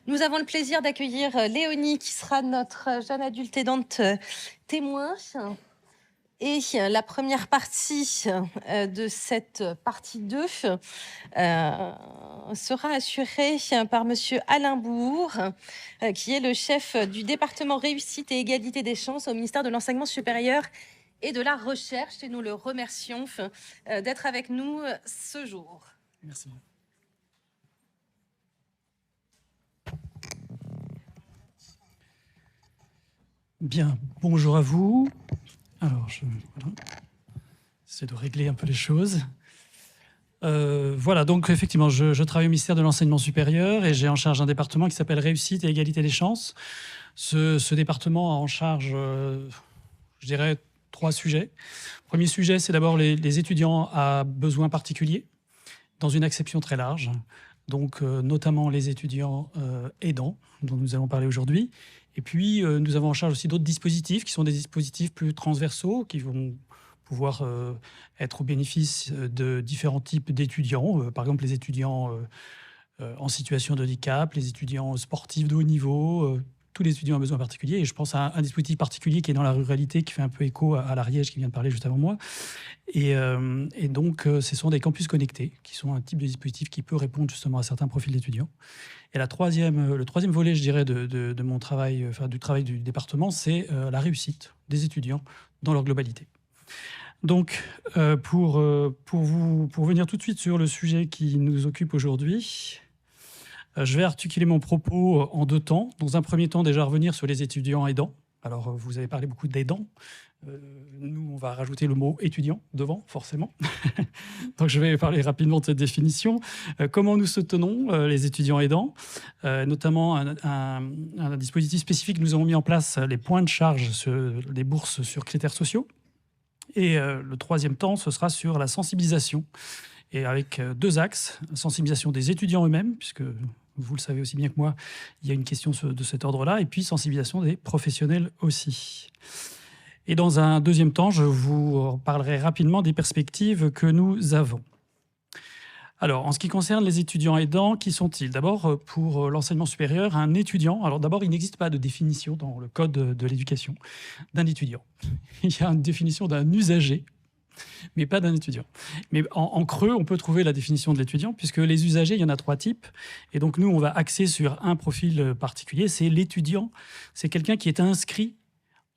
Nous avons le plaisir d'accueillir Léonie, qui sera notre jeune adulte aidante témoin. Et la première partie de cette partie 2 sera assurée par Monsieur Alain Bourg, qui est le chef du département réussite et égalité des chances au ministère de l'Enseignement supérieur et de la Recherche. Et nous le remercions d'être avec nous ce jour. Merci. Bien, bonjour à vous. Alors, voilà. J'essaie de régler un peu les choses. Voilà, donc effectivement, je travaille au ministère de l'Enseignement supérieur et j'ai en charge un département qui s'appelle Réussite et égalité des chances. Ce département a en charge, je dirais, 3 sujets. Premier sujet, c'est d'abord les étudiants à besoins particuliers, dans une acception très large. Donc, notamment les étudiants aidants, dont nous allons parler aujourd'hui. Et puis, nous avons en charge aussi d'autres dispositifs qui sont des dispositifs plus transversaux, qui vont pouvoir être au bénéfice de différents types d'étudiants. Par exemple, les étudiants en situation de handicap, les étudiants sportifs de haut niveau, tous les étudiants à besoins particuliers. Et je pense à un dispositif particulier qui est dans la ruralité, qui fait un peu écho à l'Ariège qui vient de parler juste avant moi. Et donc, ce sont des campus connectés, qui sont un type de dispositif qui peut répondre justement à certains profils d'étudiants. Et le troisième volet, je dirais, de mon travail, enfin du travail du département, c'est la réussite des étudiants dans leur globalité. Donc, pour venir tout de suite sur le sujet qui nous occupe aujourd'hui, je vais articuler mon propos en 2 temps. Dans un premier temps, déjà revenir sur les étudiants aidants. Alors, vous avez parlé beaucoup d'aidants. Nous, on va rajouter le mot étudiant devant, forcément. Donc, je vais parler rapidement de cette définition. Comment nous soutenons les étudiants aidants, notamment un dispositif spécifique. Nous avons mis en place les points de charge, des bourses sur critères sociaux. Et le troisième temps, ce sera sur la sensibilisation. Et avec 2 axes. Sensibilisation des étudiants eux-mêmes, puisque vous le savez aussi bien que moi, il y a une question de cet ordre-là. Et puis sensibilisation des professionnels aussi. Et dans un deuxième temps, je vous parlerai rapidement des perspectives que nous avons. Alors, en ce qui concerne les étudiants aidants, qui sont-ils? D'abord, pour l'enseignement supérieur, un étudiant... Alors d'abord, il n'existe pas de définition dans le code de l'éducation d'un étudiant. Il y a une définition d'un usager, mais pas d'un étudiant. Mais en creux, on peut trouver la définition de l'étudiant, puisque les usagers, il y en a 3 types. Et donc, nous, on va axer sur un profil particulier. C'est l'étudiant. C'est quelqu'un qui est inscrit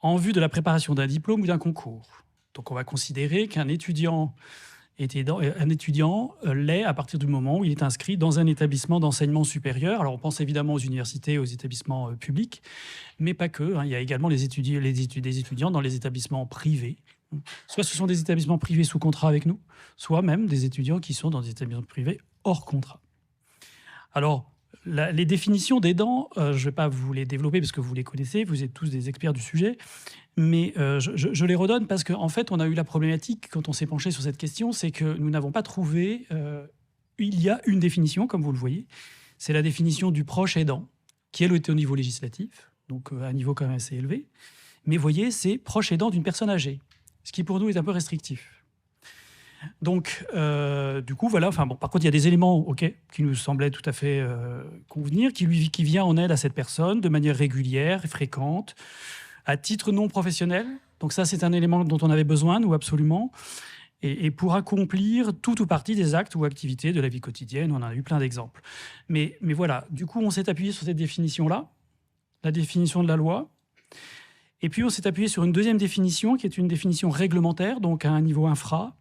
en vue de la préparation d'un diplôme ou d'un concours. Donc, on va considérer qu'un étudiant l'est à partir du moment où il est inscrit dans un établissement d'enseignement supérieur. Alors, on pense évidemment aux universités, aux établissements publics, mais pas que. Il y a également des étudiants dans les établissements privés. Soit ce sont des établissements privés sous contrat avec nous, soit même des étudiants qui sont dans des établissements privés hors contrat. Alors, les définitions d'aidants, je ne vais pas vous les développer parce que vous les connaissez, vous êtes tous des experts du sujet, mais je les redonne parce qu'en fait, on a eu la problématique quand on s'est penché sur cette question, c'est que nous n'avons pas trouvé... il y a une définition, comme vous le voyez, c'est la définition du proche aidant, qui elle était au niveau législatif, donc à un niveau quand même assez élevé, mais vous voyez, c'est proche aidant d'une personne âgée, ce qui pour nous est un peu restrictif. Donc, du coup, voilà. Enfin, bon, par contre, il y a des éléments qui nous semblaient tout à fait convenir, qui vient en aide à cette personne de manière régulière et fréquente, à titre non professionnel. Donc ça, c'est un élément dont on avait besoin, nous, absolument. Et pour accomplir tout ou partie des actes ou activités de la vie quotidienne. On en a eu plein d'exemples. Mais voilà, du coup, on s'est appuyé sur cette définition-là, la définition de la loi. Et puis, on s'est appuyé sur une deuxième définition, qui est une définition réglementaire, donc à un niveau infra.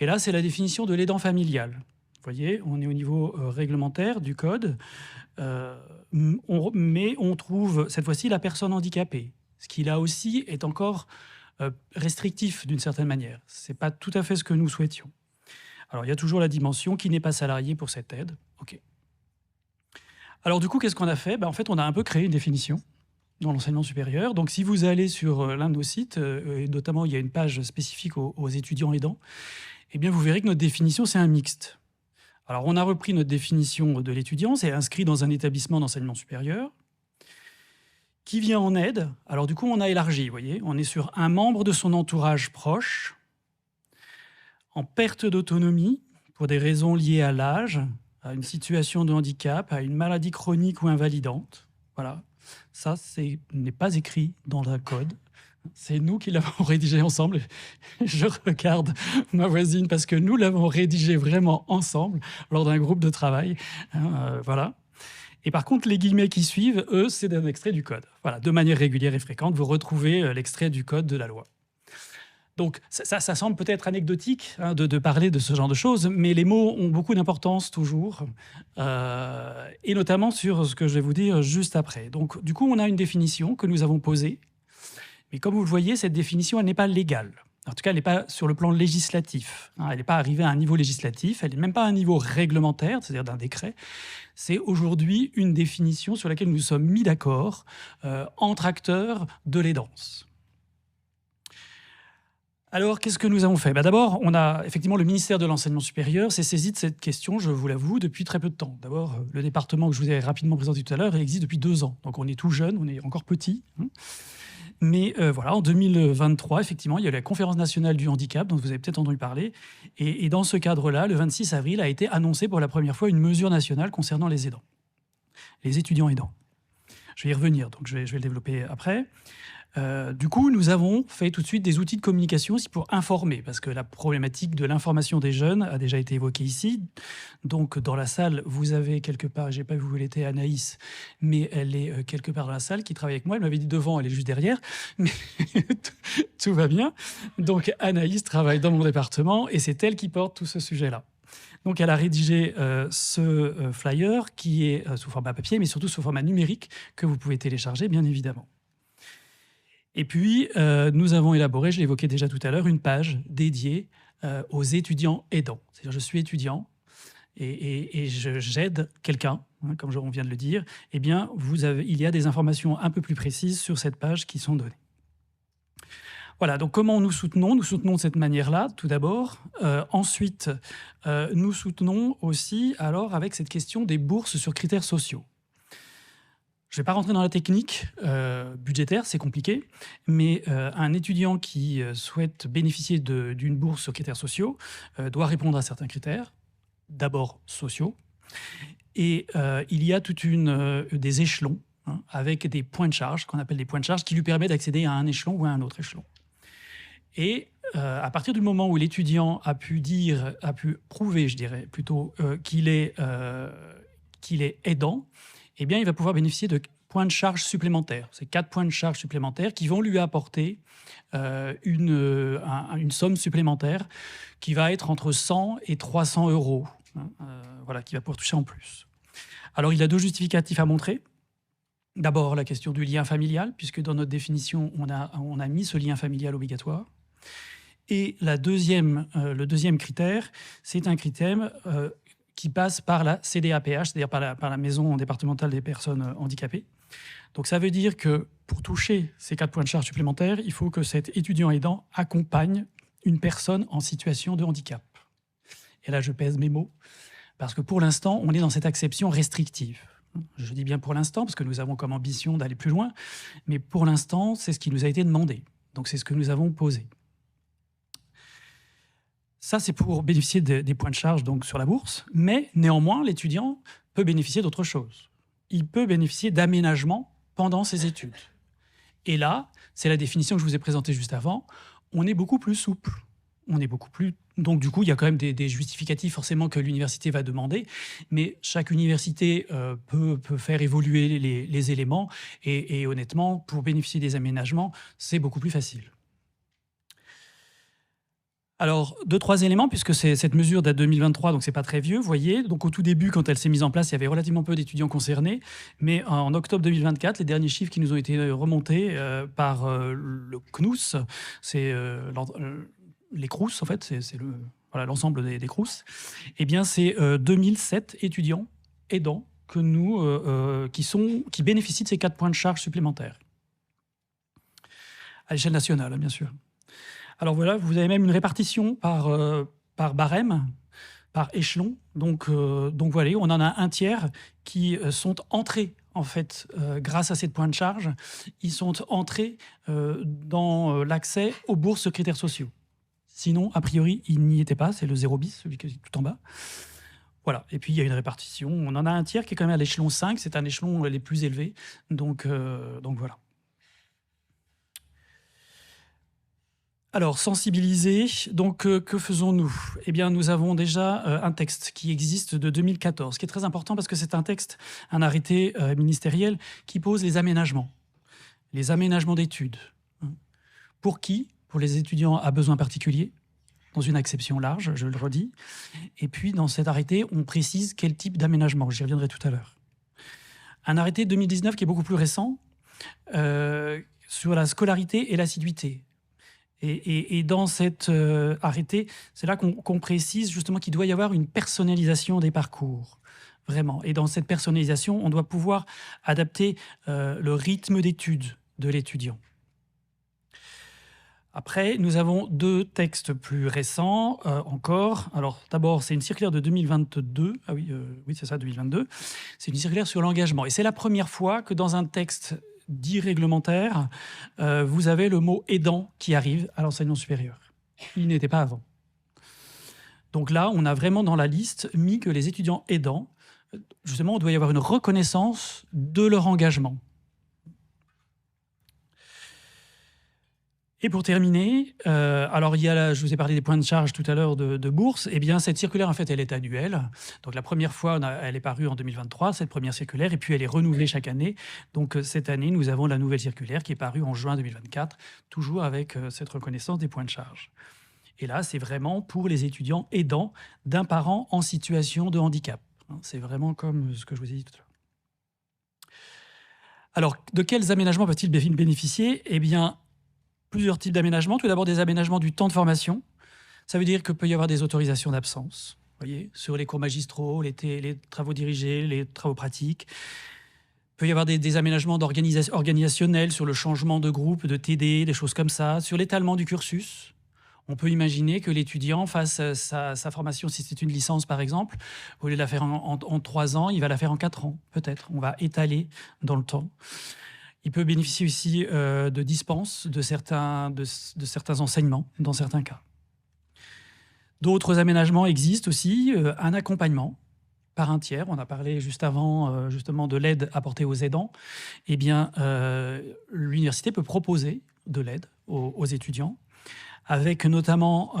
Et là, c'est la définition de l'aidant familial. Vous voyez, on est au niveau réglementaire du code, mais on trouve cette fois-ci la personne handicapée, ce qui là aussi est encore restrictif d'une certaine manière. Ce n'est pas tout à fait ce que nous souhaitions. Alors, il y a toujours la dimension qui n'est pas salarié pour cette aide. OK. Alors, du coup, qu'est-ce qu'on a fait? En fait, on a un peu créé une définition dans l'enseignement supérieur. Donc, si vous allez sur l'un de nos sites, et notamment, il y a une page spécifique aux étudiants aidants, eh bien, vous verrez que notre définition, c'est un mixte. Alors, on a repris notre définition de l'étudiant, c'est inscrit dans un établissement d'enseignement supérieur, qui vient en aide. Alors, du coup, on a élargi, vous voyez. On est sur un membre de son entourage proche, en perte d'autonomie, pour des raisons liées à l'âge, à une situation de handicap, à une maladie chronique ou invalidante. Voilà, ça n'est pas écrit dans un code. C'est nous qui l'avons rédigé ensemble. Je regarde ma voisine parce que nous l'avons rédigé vraiment ensemble lors d'un groupe de travail. Voilà. Et par contre, les guillemets qui suivent, eux, c'est un extrait du code. Voilà, de manière régulière et fréquente, vous retrouvez l'extrait du code de la loi. Donc ça semble peut-être anecdotique de parler de ce genre de choses, mais les mots ont beaucoup d'importance toujours, et notamment sur ce que je vais vous dire juste après. Donc du coup, on a une définition que nous avons posée, mais comme vous le voyez, cette définition, elle n'est pas légale. En tout cas, elle n'est pas sur le plan législatif. Elle n'est pas arrivée à un niveau législatif, elle n'est même pas à un niveau réglementaire, c'est-à-dire d'un décret. C'est aujourd'hui une définition sur laquelle nous sommes mis d'accord entre acteurs de l'aidance. Alors, qu'est-ce que nous avons fait ? D'abord, on a effectivement le ministère de l'Enseignement supérieur s'est saisi de cette question, je vous l'avoue, depuis très peu de temps. D'abord, le département que je vous ai rapidement présenté tout à l'heure, il existe depuis 2 ans. Donc, on est tout jeune, on est encore petit. Mais voilà, en 2023, effectivement, il y a eu la Conférence nationale du handicap, dont vous avez peut-être entendu parler. Et dans ce cadre-là, le 26 avril, a été annoncé pour la première fois une mesure nationale concernant les aidants, les étudiants aidants. Je vais y revenir, donc je vais le développer après. Du coup, nous avons fait tout de suite des outils de communication aussi pour informer, parce que la problématique de l'information des jeunes a déjà été évoquée ici. Donc, dans la salle, vous avez quelque part, je n'ai pas vu où elle était, Anaïs, mais elle est quelque part dans la salle, qui travaille avec moi. Elle m'avait dit devant, elle est juste derrière, mais tout va bien. Donc, Anaïs travaille dans mon département et c'est elle qui porte tout ce sujet-là. Donc, elle a rédigé ce flyer qui est sous format papier, mais surtout sous format numérique, que vous pouvez télécharger, bien évidemment. Et puis, nous avons élaboré, je l'évoquais déjà tout à l'heure, une page dédiée aux étudiants aidants. C'est-à-dire, je suis étudiant et j'aide quelqu'un, comme on vient de le dire. Eh bien, il y a des informations un peu plus précises sur cette page qui sont données. Voilà, donc comment nous soutenons ? Nous soutenons de cette manière-là, tout d'abord. Ensuite, nous soutenons aussi alors avec cette question des bourses sur critères sociaux. Je ne vais pas rentrer dans la technique budgétaire, c'est compliqué, mais un étudiant qui souhaite bénéficier d'une bourse sur critères sociaux doit répondre à certains critères, d'abord sociaux, et il y a toute des échelons avec des points de charge, qu'on appelle des points de charge, qui lui permettent d'accéder à un échelon ou à un autre échelon. Et à partir du moment où l'étudiant a pu prouver, je dirais plutôt, qu'il est aidant, eh bien, il va pouvoir bénéficier de points de charge supplémentaires. C'est 4 points de charge supplémentaires qui vont lui apporter une somme supplémentaire qui va être entre 100 et 300 euros, voilà, qu'il va pouvoir toucher en plus. Alors, il a 2 justificatifs à montrer. D'abord, la question du lien familial, puisque dans notre définition, on a mis ce lien familial obligatoire. Et le deuxième critère, c'est un critère qui passe par la CDAPH, c'est-à-dire par la Maison départementale des personnes handicapées. Donc ça veut dire que pour toucher ces 4 points de charge supplémentaires, il faut que cet étudiant aidant accompagne une personne en situation de handicap. Et là, je pèse mes mots, parce que pour l'instant, on est dans cette acception restrictive. Je dis bien pour l'instant, parce que nous avons comme ambition d'aller plus loin, mais pour l'instant, c'est ce qui nous a été demandé. Donc c'est ce que nous avons posé. Ça, c'est pour bénéficier des points de charge donc, sur la bourse, mais néanmoins, l'étudiant peut bénéficier d'autre chose. Il peut bénéficier d'aménagement pendant ses études. Et là, c'est la définition que je vous ai présentée juste avant, on est beaucoup plus souple. Donc du coup, il y a quand même des justificatifs forcément que l'université va demander, mais chaque université peut faire évoluer les éléments, et honnêtement, pour bénéficier des aménagements, c'est beaucoup plus facile. Alors, 2-3 éléments, puisque cette mesure date de 2023, donc c'est pas très vieux, vous voyez. Donc au tout début, quand elle s'est mise en place, il y avait relativement peu d'étudiants concernés. Mais en octobre 2024, les derniers chiffres qui nous ont été remontés par le CNUS, c'est les CROUS, en fait, c'est l'ensemble des CROUS, eh bien c'est 2007 étudiants aidants qui bénéficient de ces 4 points de charge supplémentaires. À l'échelle nationale, bien sûr. Alors voilà, vous avez même une répartition par barème, par échelon. Donc voilà, on en a un tiers qui sont entrés, en fait, grâce à ces points de charge. Ils sont entrés dans l'accès aux bourses critères sociaux. Sinon, a priori, ils n'y étaient pas. C'est le 0 bis, celui qui est tout en bas. Voilà, et puis il y a une répartition. On en a un tiers qui est quand même à l'échelon 5, c'est un échelon les plus élevés. Donc voilà. Alors, sensibiliser, donc que faisons-nous? Eh bien, nous avons déjà un texte qui existe de 2014, qui est très important parce que c'est un texte, un arrêté ministériel qui pose les aménagements d'études. Pour qui? Pour les étudiants à besoins particuliers, dans une acception large, je le redis. Et puis, dans cet arrêté, on précise quel type d'aménagement. J'y reviendrai tout à l'heure. Un arrêté de 2019 qui est beaucoup plus récent, sur la scolarité et l'assiduité. Et dans cet arrêté, c'est là qu'on précise justement qu'il doit y avoir une personnalisation des parcours, vraiment. Et dans cette personnalisation, on doit pouvoir adapter le rythme d'études de l'étudiant. Après, nous avons 2 textes plus récents encore. Alors, d'abord, c'est une circulaire de 2022. Ah oui, oui, c'est ça, 2022. C'est une circulaire sur l'engagement. Et c'est la première fois que dans un texte dit réglementaire, vous avez le mot aidant qui arrive à l'enseignement supérieur. Il n'était pas avant. Donc là, on a vraiment dans la liste mis que les étudiants aidants, justement, on doit y avoir une reconnaissance de leur engagement. Et pour terminer, alors il y a je vous ai parlé des points de charge tout à l'heure de bourse. Eh bien, cette circulaire, en fait, elle est annuelle. Donc la première fois, elle est parue en 2023, cette première circulaire, et puis elle est renouvelée chaque année. Donc cette année, nous avons la nouvelle circulaire qui est parue en juin 2024, toujours avec cette reconnaissance des points de charge. Et là, c'est vraiment pour les étudiants aidants d'un parent en situation de handicap. C'est vraiment comme ce que je vous ai dit tout à l'heure. Alors, de quels aménagements peuvent-ils bénéficier? Eh bien, plusieurs types d'aménagements. Tout d'abord, des aménagements du temps de formation. Ça veut dire qu'il peut y avoir des autorisations d'absence, voyez, sur les cours magistraux, les travaux dirigés, les travaux pratiques. Il peut y avoir des aménagements organisationnels sur le changement de groupe, de TD, des choses comme ça. Sur l'étalement du cursus, on peut imaginer que l'étudiant fasse sa formation, si c'est une licence par exemple, au lieu de la faire en 3 ans, il va la faire en 4 ans, peut-être. On va étaler dans le temps. Il peut bénéficier aussi de dispenses de certains enseignements, dans certains cas. D'autres aménagements existent aussi, un accompagnement par un tiers. On a parlé juste avant justement de l'aide apportée aux aidants. Eh bien, l'université peut proposer de l'aide aux étudiants, avec notamment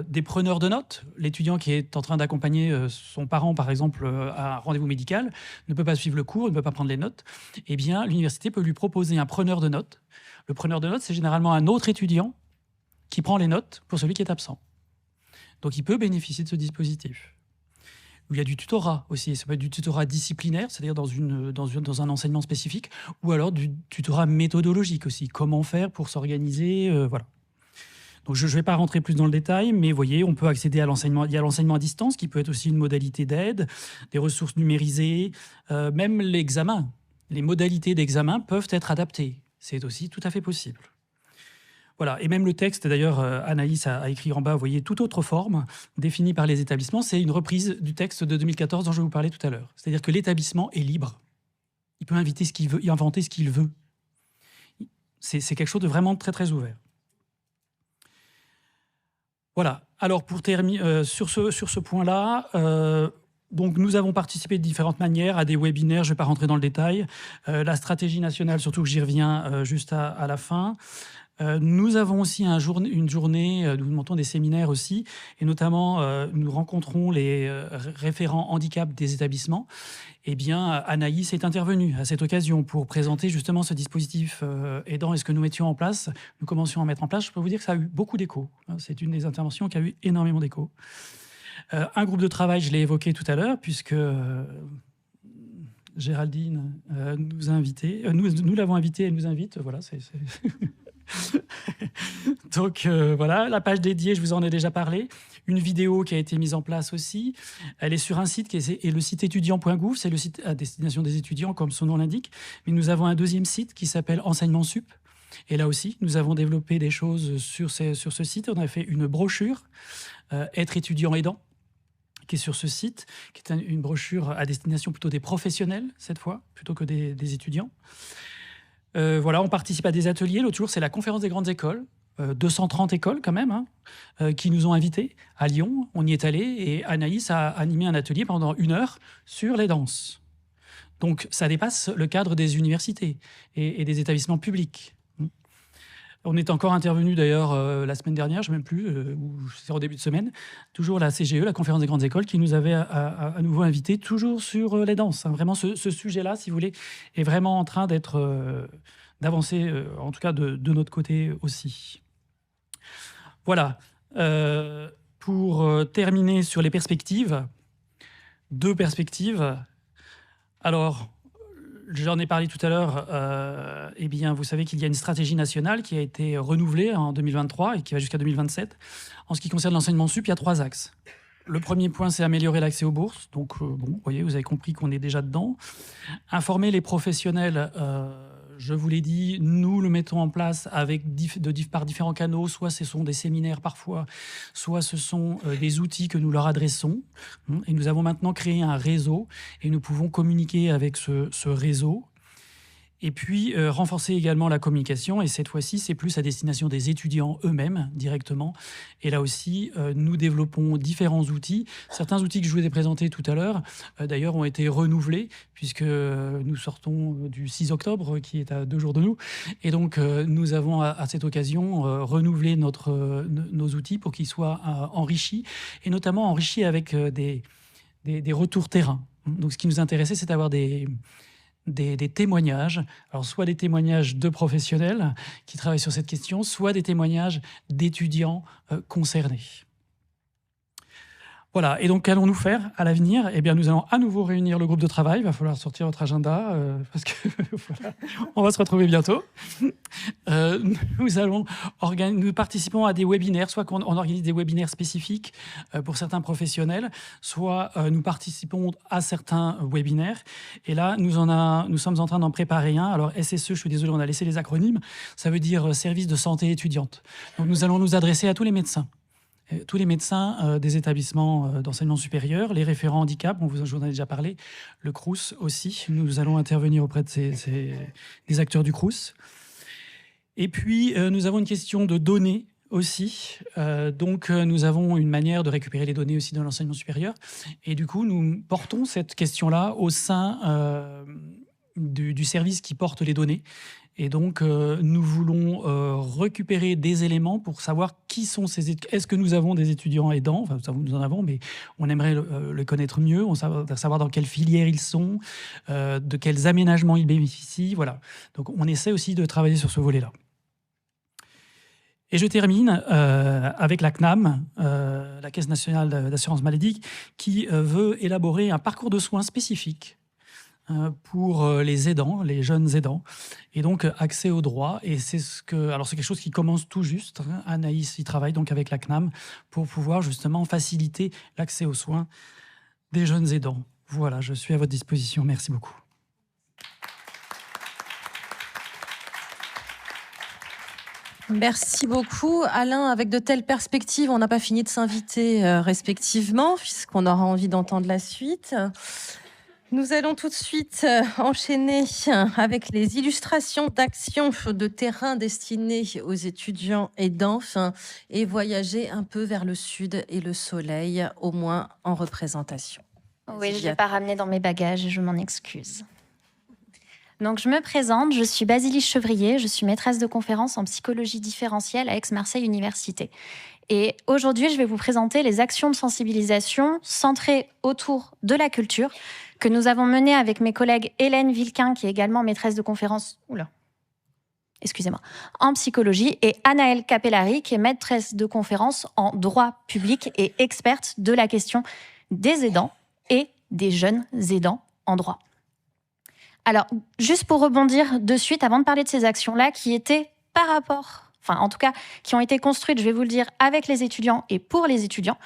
des preneurs de notes. L'étudiant qui est en train d'accompagner son parent, par exemple, à un rendez-vous médical, ne peut pas suivre le cours, ne peut pas prendre les notes. Eh bien, l'université peut lui proposer un preneur de notes. Le preneur de notes, c'est généralement un autre étudiant qui prend les notes pour celui qui est absent. Donc, il peut bénéficier de ce dispositif. Il y a du tutorat aussi. Ça peut être du tutorat disciplinaire, c'est-à-dire dans un enseignement spécifique, ou alors du tutorat méthodologique aussi. Comment faire pour s'organiser, voilà. Donc, je ne vais pas rentrer plus dans le détail, mais vous voyez, on peut accéder à l'enseignement. Il y a l'enseignement à distance qui peut être aussi une modalité d'aide, des ressources numérisées, même l'examen. Les modalités d'examen peuvent être adaptées. C'est aussi tout à fait possible. Voilà. Et même le texte, d'ailleurs, Anaïs a écrit en bas, vous voyez, toute autre forme définie par les établissements. C'est une reprise du texte de 2014 dont je vous parlais tout à l'heure. C'est-à-dire que l'établissement est libre. Il peut inviter ce qu'il veut, inventer ce qu'il veut. C'est quelque chose de vraiment très, très ouvert. Voilà. Alors, pour terminer sur ce point-là, donc nous avons participé de différentes manières à des webinaires. Je ne vais pas rentrer dans le détail. La stratégie nationale, surtout que j'y reviens juste à la fin. Nous avons aussi une journée, nous montons des séminaires aussi, et notamment nous rencontrons les référents handicap des établissements. Eh bien, Anaïs est intervenue à cette occasion pour présenter justement ce dispositif aidant et ce que nous mettions en place. Nous commencions à mettre en place. Je peux vous dire que ça a eu beaucoup d'écho. C'est une des interventions qui a eu énormément d'écho. Un groupe de travail, je l'ai évoqué tout à l'heure, puisque Géraldine nous a invités. Nous l'avons invitée, elle nous invite. Voilà, c'est... Donc voilà, la page dédiée, je vous en ai déjà parlé. Une vidéo qui a été mise en place aussi. Elle est sur un site qui est le site étudiant.gouv. C'est le site à destination des étudiants, comme son nom l'indique. Mais nous avons un deuxième site qui s'appelle Enseignement Sup. Et là aussi, nous avons développé des choses sur ce site. On a fait une brochure, Être étudiant aidant, qui est sur ce site, qui est une brochure à destination plutôt des professionnels, cette fois, plutôt que des étudiants. Voilà, on participe à des ateliers. L'autre jour, c'est la conférence des grandes écoles. 230 écoles quand même, qui nous ont invités à Lyon. On y est allé et Anaïs a animé un atelier pendant 1 heure sur les danses. Donc ça dépasse le cadre des universités et des établissements publics. On est encore intervenu d'ailleurs la semaine dernière, je ne sais même plus, ou c'est au début de semaine, toujours la CGE, la Conférence des grandes écoles, qui nous avait à nouveau invités, toujours sur les danses. Vraiment, ce sujet-là, si vous voulez, est vraiment en train d'avancer, en tout cas de notre côté aussi. Voilà. Pour terminer sur les perspectives, 2 perspectives. Alors, j'en ai parlé tout à l'heure. Eh bien, vous savez qu'il y a une stratégie nationale qui a été renouvelée en 2023 et qui va jusqu'à 2027. En ce qui concerne l'enseignement sup, il y a 3 axes. Le premier point, c'est améliorer l'accès aux bourses. Donc, bon, vous voyez, vous avez compris qu'on est déjà dedans. Informer les professionnels, je vous l'ai dit, nous le mettons en place par différents canaux. Soit ce sont des séminaires parfois, soit ce sont des outils que nous leur adressons. Et nous avons maintenant créé un réseau et nous pouvons communiquer avec ce réseau. Et puis, renforcer également la communication. Et cette fois-ci, c'est plus à destination des étudiants eux-mêmes, directement. Et là aussi, nous développons différents outils. Certains outils que je vous ai présentés tout à l'heure, d'ailleurs, ont été renouvelés, puisque nous sortons du 6 octobre, qui est à 2 jours de nous. Et donc, nous avons, à cette occasion, renouvelé nos outils pour qu'ils soient enrichis, et notamment enrichis avec des retours terrain. Donc, ce qui nous intéressait, c'est d'avoir des témoignages, alors soit des témoignages de professionnels qui travaillent sur cette question, soit des témoignages d'étudiants concernés. Voilà, et donc qu'allons-nous faire à l'avenir? Eh bien, nous allons à nouveau réunir le groupe de travail. Il va falloir sortir votre agenda parce que voilà, on va se retrouver bientôt. Nous participons à des webinaires, soit qu'on organise des webinaires spécifiques pour certains professionnels, soit nous participons à certains webinaires. Et là, nous sommes en train d'en préparer un. Alors, SSE, je suis désolé, on a laissé les acronymes. Ça veut dire Service de santé étudiante. Donc, nous allons nous adresser à tous les médecins. Tous les médecins des établissements d'enseignement supérieur, les référents handicap, je vous en ai déjà parlé, le Crous aussi, nous allons intervenir auprès des acteurs du Crous. Et puis, nous avons une question de données aussi. Donc, nous avons une manière de récupérer les données aussi dans l'enseignement supérieur. Et du coup, nous portons cette question-là au sein du service qui porte les données. Et donc, nous voulons récupérer des éléments pour savoir qui sont ces étudiants. Est-ce que nous avons des étudiants aidants? Enfin, nous en avons, mais on aimerait le connaître mieux, savoir dans quelle filière ils sont, de quels aménagements ils bénéficient. Voilà. Donc, on essaie aussi de travailler sur ce volet-là. Et je termine avec la CNAM, la Caisse nationale d'assurance maladie, qui veut élaborer un parcours de soins spécifique pour les aidants, les jeunes aidants, et donc accès aux droits. Et c'est quelque chose qui commence tout juste. Anaïs y travaille donc avec la CNAM pour pouvoir justement faciliter l'accès aux soins des jeunes aidants. Voilà, je suis à votre disposition. Merci beaucoup. Merci beaucoup, Alain. Avec de telles perspectives, on n'a pas fini de s'inviter respectivement, puisqu'on aura envie d'entendre la suite. Nous allons tout de suite enchaîner avec les illustrations d'actions de terrain destinées aux étudiants aidants et voyager un peu vers le sud et le soleil, au moins en représentation. Oui, je ne l'ai pas ramené dans mes bagages et je m'en excuse. Donc, je me présente, je suis Basilie Chevrier, je suis maîtresse de conférences en psychologie différentielle à Aix-Marseille Université. Et aujourd'hui, je vais vous présenter les actions de sensibilisation centrées autour de la culture que nous avons menées avec mes collègues Hélène Vilquin, qui est également maîtresse de conférences en psychologie, et Anaëlle Capellari, qui est maîtresse de conférences en droit public et experte de la question des aidants et des jeunes aidants en droit. Alors, juste pour rebondir de suite, avant de parler de ces actions-là, qui étaient qui ont été construites, je vais vous le dire, avec les étudiants et pour les étudiants,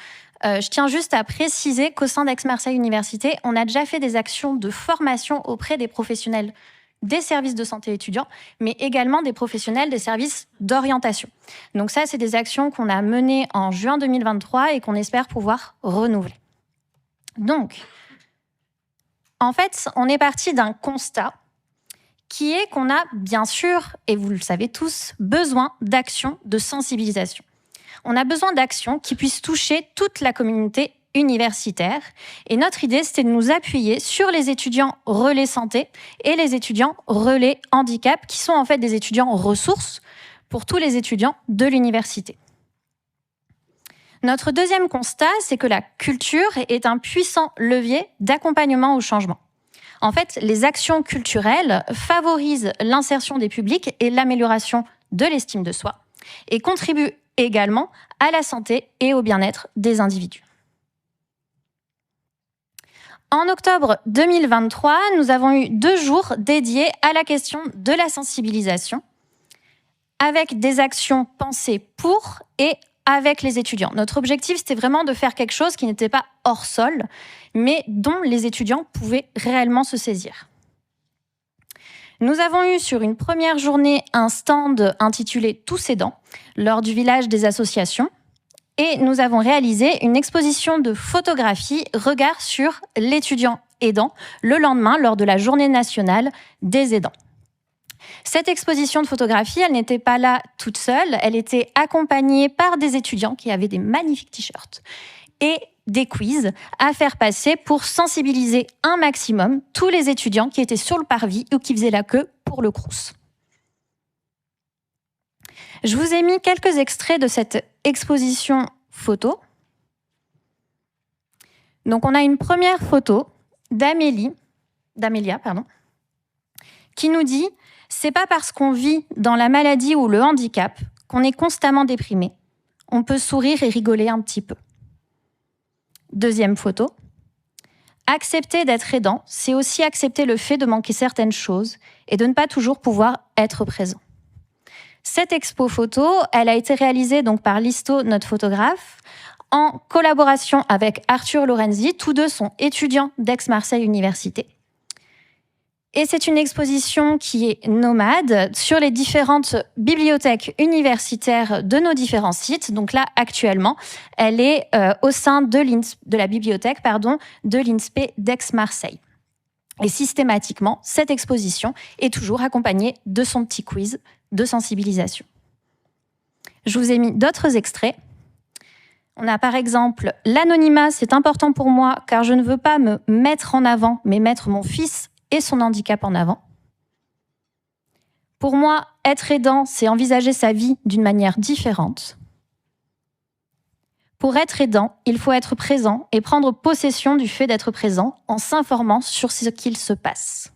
je tiens juste à préciser qu'au sein d'Aix-Marseille Université, on a déjà fait des actions de formation auprès des professionnels des services de santé étudiants, mais également des professionnels des services d'orientation. Donc ça, c'est des actions qu'on a menées en juin 2023 et qu'on espère pouvoir renouveler. Donc, en fait, on est parti d'un constat qui est qu'on a bien sûr, et vous le savez tous, besoin d'actions de sensibilisation. On a besoin d'actions qui puissent toucher toute la communauté universitaire. Et notre idée, c'était de nous appuyer sur les étudiants relais santé et les étudiants relais handicap, qui sont en fait des étudiants ressources pour tous les étudiants de l'université. Notre deuxième constat, c'est que la culture est un puissant levier d'accompagnement au changement. En fait, les actions culturelles favorisent l'insertion des publics et l'amélioration de l'estime de soi et contribuent également à la santé et au bien-être des individus. En octobre 2023, nous avons eu 2 jours dédiés à la question de la sensibilisation, avec des actions pensées pour et avec les étudiants. Notre objectif, c'était vraiment de faire quelque chose qui n'était pas hors sol, mais dont les étudiants pouvaient réellement se saisir. Nous avons eu sur une première journée un stand intitulé « Tous aidants » lors du village des associations, et nous avons réalisé une exposition de photographie regard sur l'étudiant aidant le lendemain lors de la journée nationale des aidants. Cette exposition de photographie, elle n'était pas là toute seule, elle était accompagnée par des étudiants qui avaient des magnifiques t-shirts et des quiz à faire passer pour sensibiliser un maximum tous les étudiants qui étaient sur le parvis ou qui faisaient la queue pour le Crous. Je vous ai mis quelques extraits de cette exposition photo. Donc on a une première photo d'Amélia, qui nous dit « C'est pas parce qu'on vit dans la maladie ou le handicap qu'on est constamment déprimé. On peut sourire et rigoler un petit peu. » Deuxième photo. « Accepter d'être aidant, c'est aussi accepter le fait de manquer certaines choses et de ne pas toujours pouvoir être présent. » Cette expo photo, elle a été réalisée donc par Listo, notre photographe, en collaboration avec Arthur Lorenzi. Tous deux sont étudiants d'Aix-Marseille Université. Et c'est une exposition qui est nomade sur les différentes bibliothèques universitaires de nos différents sites. Donc là, actuellement, elle est au sein de la bibliothèque de l'INSPE d'Aix-Marseille. Et systématiquement, cette exposition est toujours accompagnée de son petit quiz de sensibilisation. Je vous ai mis d'autres extraits. On a par exemple « L'anonymat, c'est important pour moi car je ne veux pas me mettre en avant, mais mettre mon fils et son handicap en avant. Pour moi, être aidant, c'est envisager sa vie d'une manière différente. Pour être aidant, il faut être présent et prendre possession du fait d'être présent en s'informant sur ce qu'il se passe. »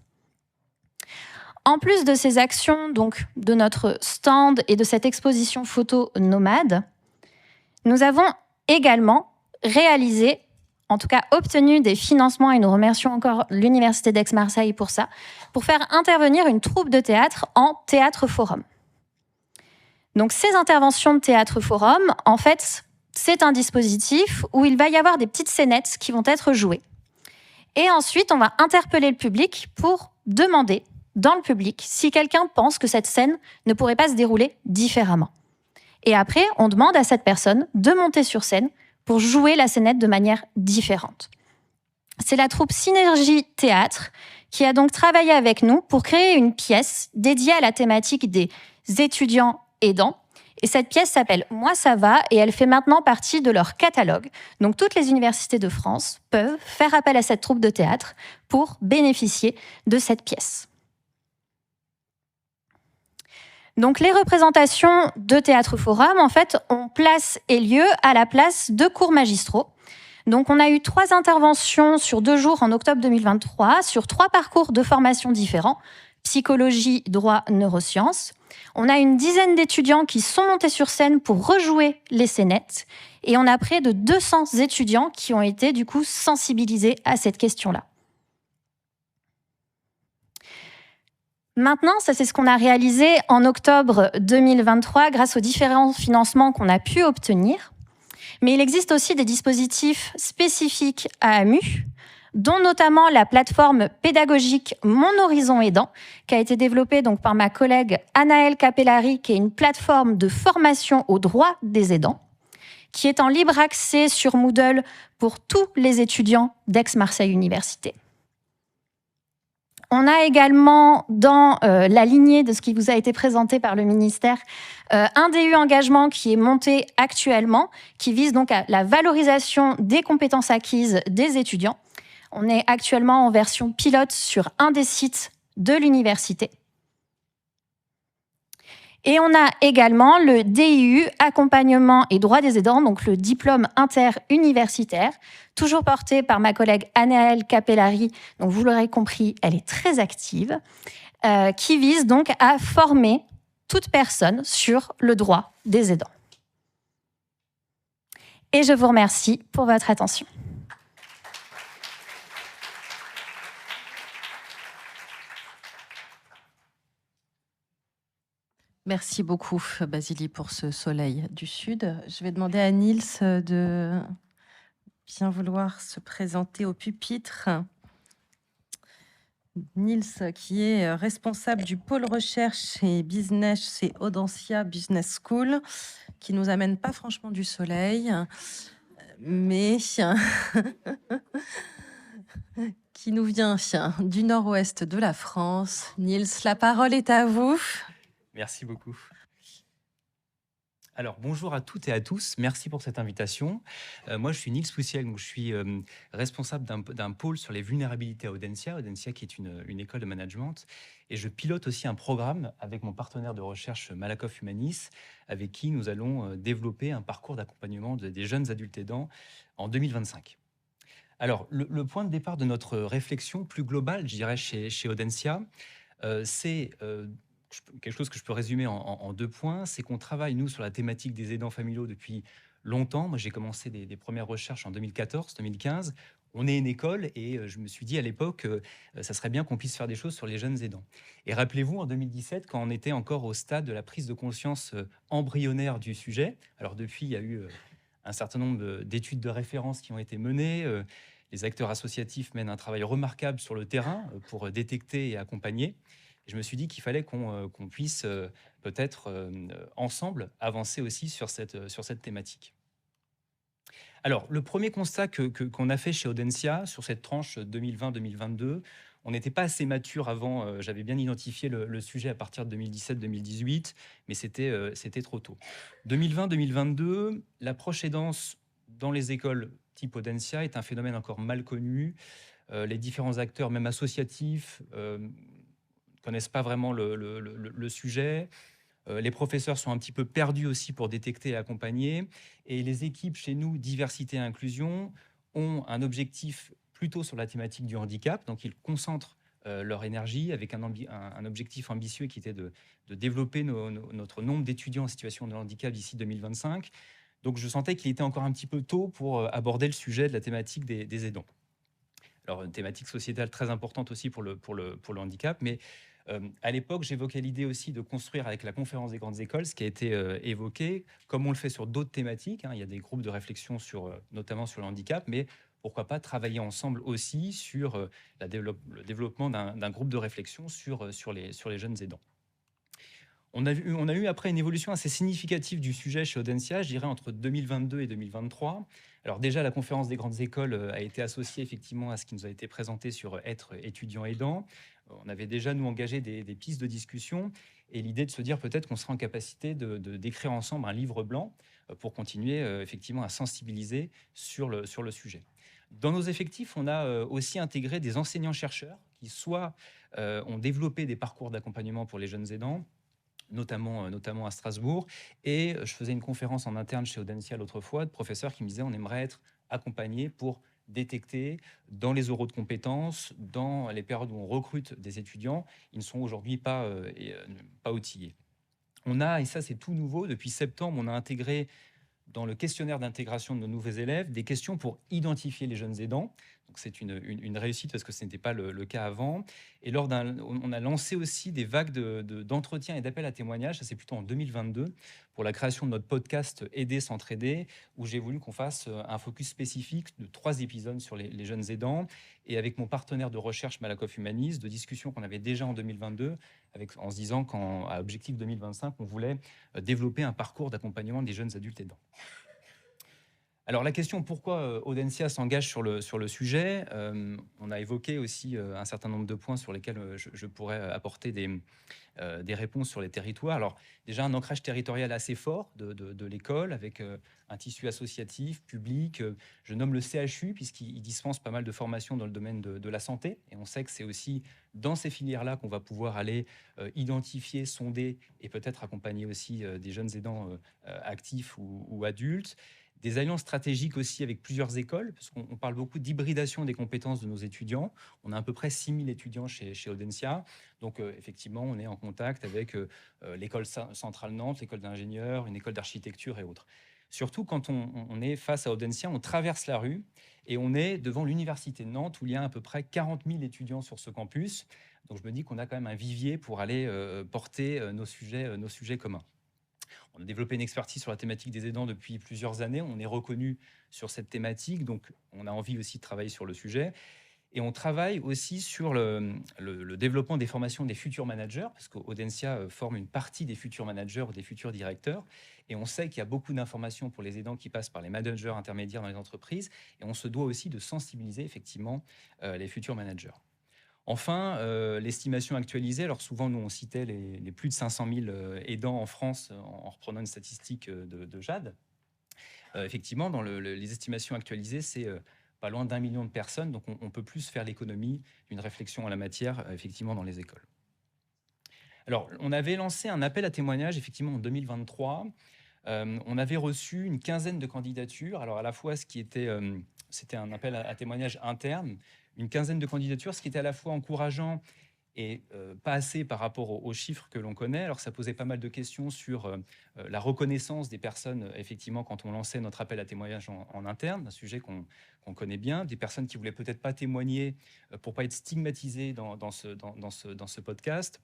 En plus de ces actions, donc de notre stand et de cette exposition photo nomade, nous avons également réalisé, en tout cas obtenu des financements, et nous remercions encore l'Université d'Aix-Marseille pour ça, pour faire intervenir une troupe de théâtre en théâtre forum. Donc ces interventions de théâtre forum, en fait, c'est un dispositif où il va y avoir des petites scénettes qui vont être jouées. Et ensuite, on va interpeller le public pour demander dans le public si quelqu'un pense que cette scène ne pourrait pas se dérouler différemment. Et après, on demande à cette personne de monter sur scène pour jouer la scénette de manière différente. C'est la troupe Synergie Théâtre qui a donc travaillé avec nous pour créer une pièce dédiée à la thématique des étudiants aidants. Et cette pièce s'appelle « Moi ça va » et elle fait maintenant partie de leur catalogue. Donc toutes les universités de France peuvent faire appel à cette troupe de théâtre pour bénéficier de cette pièce. Donc les représentations de Théâtre Forum, en fait, ont place et lieu à la place de cours magistraux. Donc on a eu 3 interventions sur 2 jours en octobre 2023 sur 3 parcours de formation différents, psychologie, droit, neurosciences. On a une dizaine d'étudiants qui sont montés sur scène pour rejouer les scénettes et on a près de 200 étudiants qui ont été du coup sensibilisés à cette question-là. Maintenant, ça c'est ce qu'on a réalisé en octobre 2023 grâce aux différents financements qu'on a pu obtenir. Mais il existe aussi des dispositifs spécifiques à AMU, dont notamment la plateforme pédagogique Mon Horizon Aidant, qui a été développée donc par ma collègue Anaëlle Capellari, qui est une plateforme de formation aux droits des aidants, qui est en libre accès sur Moodle pour tous les étudiants d'Aix-Marseille Université. On a également, dans la lignée de ce qui vous a été présenté par le ministère, un DU engagement qui est monté actuellement, qui vise donc à la valorisation des compétences acquises des étudiants. On est actuellement en version pilote sur un des sites de l'université. Et on a également le DIU, accompagnement et droit des aidants, donc le diplôme interuniversitaire, toujours porté par ma collègue Anaëlle Capellari, donc vous l'aurez compris, elle est très active, qui vise donc à former toute personne sur le droit des aidants. Et je vous remercie pour votre attention. Merci beaucoup, Basilie, pour ce soleil du Sud. Je vais demander à Nils de bien vouloir se présenter au pupitre. Nils, qui est responsable du pôle recherche et business chez Audencia Business School, qui nous amène pas franchement du soleil, mais qui nous vient du nord-ouest de la France. Nils, la parole est à vous. Merci beaucoup. Alors, bonjour à toutes et à tous. Merci pour cette invitation. Moi, je suis Nils Poussiel, donc je suis responsable d'un pôle sur les vulnérabilités à Audencia. Audencia, qui est une école de management. Et je pilote aussi un programme avec mon partenaire de recherche Malakoff Humanis, avec qui nous allons développer un parcours d'accompagnement des jeunes adultes aidants en 2025. Alors, le point de départ de notre réflexion plus globale, je dirais, chez Audencia, c'est quelque chose que je peux résumer en 2 points. C'est qu'on travaille, nous, sur la thématique des aidants familiaux depuis longtemps. Moi, j'ai commencé des premières recherches en 2014-2015. On est une école et je me suis dit à l'époque, ça serait bien qu'on puisse faire des choses sur les jeunes aidants. Et rappelez-vous, en 2017, quand on était encore au stade de la prise de conscience embryonnaire du sujet, alors depuis, il y a eu un certain nombre d'études de référence qui ont été menées. Les acteurs associatifs mènent un travail remarquable sur le terrain pour détecter et accompagner. Je me suis dit qu'il fallait qu'on puisse peut-être ensemble avancer aussi sur cette thématique. Alors, le premier constat qu'on a fait chez Audencia sur cette tranche 2020-2022, on n'était pas assez mature avant. J'avais bien identifié le sujet à partir de 2017-2018, mais c'était trop tôt. 2020-2022, l'approche aidance dans les écoles type Audencia est un phénomène encore mal connu. Les différents acteurs, même associatifs, connaissent pas vraiment le sujet. Les professeurs sont un petit peu perdus aussi pour détecter et accompagner. Et les équipes chez nous, diversité et inclusion, ont un objectif plutôt sur la thématique du handicap. Donc, ils concentrent leur énergie avec un objectif ambitieux qui était de développer notre nombre d'étudiants en situation de handicap d'ici 2025. Donc, je sentais qu'il était encore un petit peu tôt pour aborder le sujet de la thématique des aidants. Alors, une thématique sociétale très importante aussi pour le handicap, mais à l'époque, j'évoquais l'idée aussi de construire avec la conférence des grandes écoles, ce qui a été évoqué, comme on le fait sur d'autres thématiques. Il y a des groupes de réflexion notamment sur le handicap, mais pourquoi pas travailler ensemble aussi sur le développement d'un groupe de réflexion sur les jeunes aidants. On a eu après une évolution assez significative du sujet chez Audencia, je dirais entre 2022 et 2023. Alors déjà, la conférence des grandes écoles a été associée effectivement à ce qui nous a été présenté sur être étudiant aidant. On avait déjà, nous, engagé des pistes de discussion et l'idée de se dire peut-être qu'on sera en capacité d'écrire ensemble un livre blanc pour continuer effectivement à sensibiliser sur le sujet. Dans nos effectifs, on a aussi intégré des enseignants-chercheurs qui soit ont développé des parcours d'accompagnement pour les jeunes aidants, notamment à Strasbourg. Et je faisais une conférence en interne chez Audencia l'autre fois, de professeurs qui me disaient on aimerait être accompagnés pour détecter dans les oraux de compétences, dans les périodes où on recrute des étudiants, ils ne sont aujourd'hui pas outillés. On a, et ça c'est tout nouveau, depuis septembre, on a intégré dans le questionnaire d'intégration de nos nouveaux élèves des questions pour identifier les jeunes aidants. Donc c'est une réussite parce que ce n'était pas le cas avant. Et on a lancé aussi des vagues d'entretiens et d'appels à témoignages, ça c'est plutôt en 2022, pour la création de notre podcast Aider, s'entraider, où j'ai voulu qu'on fasse un focus spécifique de 3 épisodes sur les jeunes aidants. Et avec mon partenaire de recherche Malakoff Humanis, de discussions qu'on avait déjà en 2022, en se disant qu'à Objectif 2025, on voulait développer un parcours d'accompagnement des jeunes adultes aidants. Alors la question pourquoi Audencia s'engage sur le sujet, on a évoqué aussi un certain nombre de points sur lesquels je pourrais apporter des réponses sur les territoires. Alors déjà un ancrage territorial assez fort de l'école avec un tissu associatif, public. Je nomme le CHU puisqu'il dispense pas mal de formations dans le domaine de la santé. Et on sait que c'est aussi dans ces filières-là qu'on va pouvoir aller identifier, sonder et peut-être accompagner aussi des jeunes aidants actifs ou adultes. Des alliances stratégiques aussi avec plusieurs écoles, parce qu'on parle beaucoup d'hybridation des compétences de nos étudiants. On a à peu près 6000 étudiants chez Audencia. Donc, effectivement, on est en contact avec l'école centrale Nantes, l'école d'ingénieurs, une école d'architecture et autres. Surtout quand on est face à Audencia, on traverse la rue et on est devant l'université de Nantes où il y a à peu près 40 000 étudiants sur ce campus. Donc, je me dis qu'on a quand même un vivier pour aller porter nos sujets communs. On a développé une expertise sur la thématique des aidants depuis plusieurs années. On est reconnu sur cette thématique, donc on a envie aussi de travailler sur le sujet. Et on travaille aussi sur le développement des formations des futurs managers, parce qu'Audencia forme une partie des futurs managers ou des futurs directeurs. Et on sait qu'il y a beaucoup d'informations pour les aidants qui passent par les managers intermédiaires dans les entreprises. Et on se doit aussi de sensibiliser effectivement les futurs managers. Enfin, l'estimation actualisée, alors souvent nous on citait les plus de 500 000 aidants en France en reprenant une statistique de Jade. Effectivement, dans les estimations actualisées, c'est pas loin d'1 million de personnes, donc on peut plus faire l'économie d'une réflexion en la matière, effectivement, dans les écoles. Alors, on avait lancé un appel à témoignages, effectivement, en 2023. On avait reçu une quinzaine de candidatures. Alors, à la fois, c'était un appel à témoignages interne, une quinzaine de candidatures, ce qui était à la fois encourageant et pas assez par rapport aux chiffres que l'on connaît. Alors, ça posait pas mal de questions sur la reconnaissance des personnes, effectivement, quand on lançait notre appel à témoignages en interne, un sujet qu'on connaît bien, des personnes qui voulaient peut-être pas témoigner pour pas être stigmatisées dans ce podcast.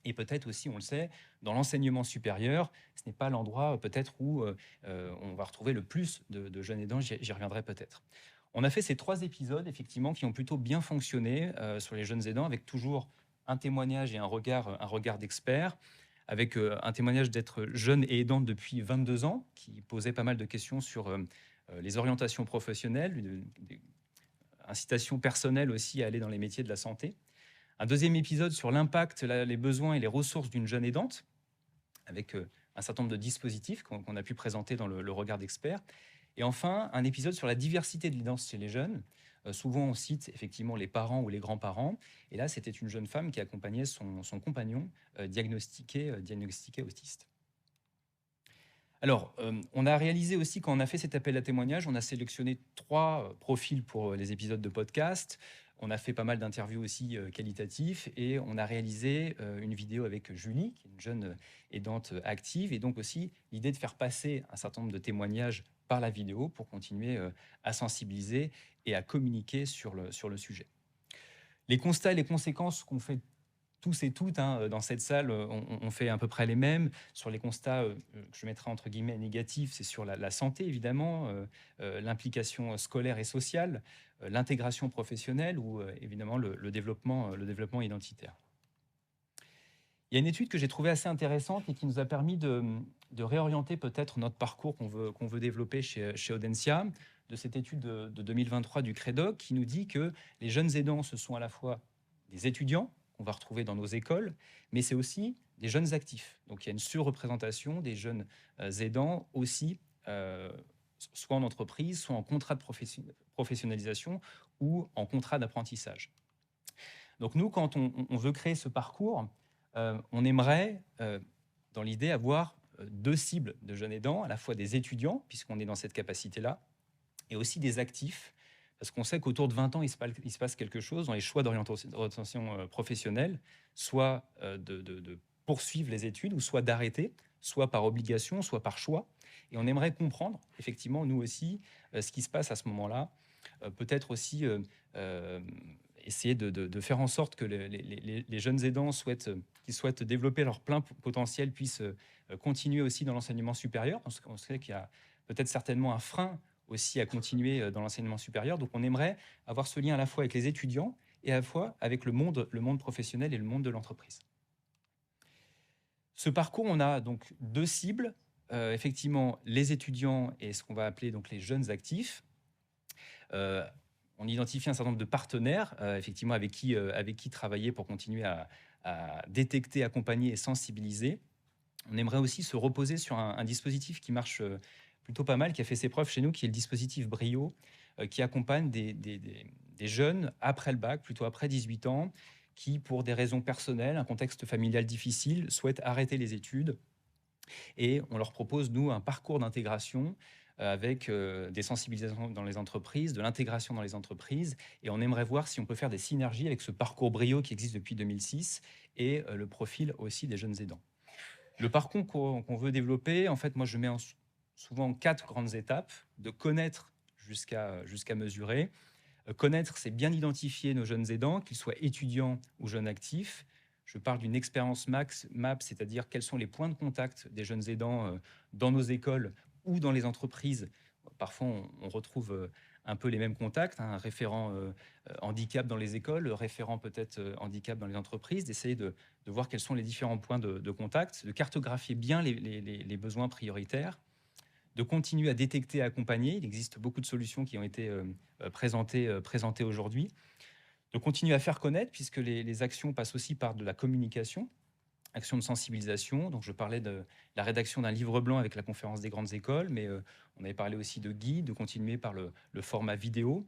Et peut-être aussi, on le sait, dans l'enseignement supérieur, ce n'est pas l'endroit peut-être où on va retrouver le plus de jeunes aidants. J'y reviendrai peut-être. On a fait ces 3 épisodes, effectivement, qui ont plutôt bien fonctionné sur les jeunes aidants, avec toujours un témoignage et un regard d'expert, avec un témoignage d'être jeune et aidante depuis 22 ans, qui posait pas mal de questions sur les orientations professionnelles, des incitations personnelles aussi à aller dans les métiers de la santé. Un deuxième épisode sur l'impact, les besoins et les ressources d'une jeune aidante, avec un certain nombre de dispositifs qu'on a pu présenter dans le regard d'expert. Et enfin, un épisode sur la diversité de l'aidance chez les jeunes. Souvent, on cite effectivement les parents ou les grands-parents. Et là, c'était une jeune femme qui accompagnait son compagnon diagnostiqué autiste. Alors, on a réalisé aussi, quand on a fait cet appel à témoignages, on a sélectionné 3 profils pour les épisodes de podcast. On a fait pas mal d'interviews aussi qualitatives et on a réalisé une vidéo avec Julie, qui est une jeune aidante active, et donc aussi l'idée de faire passer un certain nombre de témoignages par la vidéo pour continuer à sensibiliser et à communiquer sur le sujet. Les constats et les conséquences qu'on fait tous et toutes dans cette salle, on fait à peu près les mêmes. Sur les constats que je mettrai entre guillemets négatifs, c'est sur la santé évidemment, l'implication scolaire et sociale, l'intégration professionnelle ou évidemment le développement identitaire. Il y a une étude que j'ai trouvée assez intéressante et qui nous a permis de réorienter peut-être notre parcours qu'on veut développer chez Audencia, de cette étude de 2023 du CREDOC, qui nous dit que les jeunes aidants, ce sont à la fois des étudiants qu'on va retrouver dans nos écoles, mais c'est aussi des jeunes actifs. Donc il y a une surreprésentation des jeunes aidants aussi, soit en entreprise, soit en contrat de professionnalisation ou en contrat d'apprentissage. Donc nous, quand on veut créer ce parcours, on aimerait, dans l'idée, avoir 2 cibles de jeunes aidants, à la fois des étudiants, puisqu'on est dans cette capacité-là, et aussi des actifs, parce qu'on sait qu'autour de 20 ans, il se passe quelque chose dans les choix d'orientation professionnelle, soit de poursuivre les études, ou soit d'arrêter, soit par obligation, soit par choix. Et on aimerait comprendre, effectivement, nous aussi, ce qui se passe à ce moment-là. Peut-être aussi essayer de faire en sorte que les jeunes aidants qui souhaitent développer leur plein potentiel puissent continuer aussi dans l'enseignement supérieur, parce qu'on sait qu'il y a peut-être certainement un frein aussi à continuer dans l'enseignement supérieur. Donc on aimerait avoir ce lien à la fois avec les étudiants et à la fois avec le monde professionnel et le monde de l'entreprise. Ce parcours, on a donc 2 cibles. effectivement les étudiants et ce qu'on va appeler donc les jeunes actifs. On identifie un certain nombre de partenaires, effectivement, avec qui travailler pour continuer à détecter, accompagner et sensibiliser. On aimerait aussi se reposer sur un dispositif qui marche plutôt pas mal, qui a fait ses preuves chez nous, qui est le dispositif Brio, qui accompagne des jeunes après le bac, plutôt après 18 ans, qui, pour des raisons personnelles, un contexte familial difficile, souhaitent arrêter les études. Et on leur propose, nous, un parcours d'intégration avec des sensibilisations dans les entreprises, de l'intégration dans les entreprises. Et on aimerait voir si on peut faire des synergies avec ce parcours Brio qui existe depuis 2006 et le profil aussi des jeunes aidants. Le parcours qu'on veut développer, en fait, moi, je mets souvent 4 grandes étapes, de connaître jusqu'à mesurer. Connaître, c'est bien identifier nos jeunes aidants, qu'ils soient étudiants ou jeunes actifs. Je parle d'une expérience MAP, c'est-à-dire quels sont les points de contact des jeunes aidants dans nos écoles ou dans les entreprises. Parfois, on retrouve un peu les mêmes contacts, un référent handicap dans les écoles, référent peut-être handicap dans les entreprises, d'essayer de voir quels sont les différents points de contact, de cartographier bien les besoins prioritaires, de continuer à détecter et accompagner. Il existe beaucoup de solutions qui ont été présentées aujourd'hui. De continuer à faire connaître, puisque les actions passent aussi par de la communication, action de sensibilisation. Donc, je parlais de la rédaction d'un livre blanc avec la conférence des grandes écoles, mais on avait parlé aussi de guides, de continuer par le format vidéo.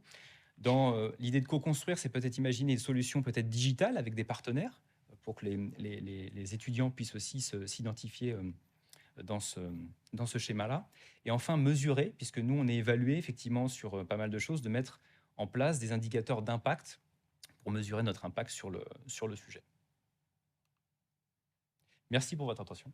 Dans l'idée de co-construire, c'est peut-être imaginer une solution peut-être digitale avec des partenaires pour que les étudiants puissent aussi s'identifier dans ce schéma-là. Et enfin, mesurer, puisque nous, on est évalué effectivement sur pas mal de choses, de mettre en place des indicateurs d'impact pour mesurer notre impact sur le sujet. Merci pour votre attention.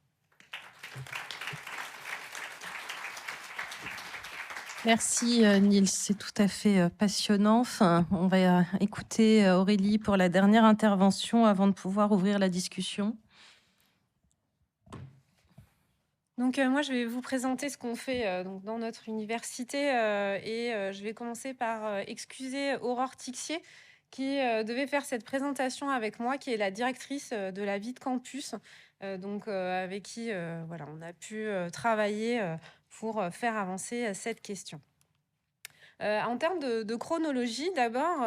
Merci Nils, c'est tout à fait passionnant. Enfin, on va écouter Aurélie pour la dernière intervention avant de pouvoir ouvrir la discussion. Donc moi, je vais vous présenter ce qu'on fait donc, dans notre université et je vais commencer par excuser Aurore Tixier qui devait faire cette présentation avec moi, qui est la directrice de la vie de campus, avec qui voilà, on a pu travailler pour faire avancer cette question. En termes de chronologie, d'abord,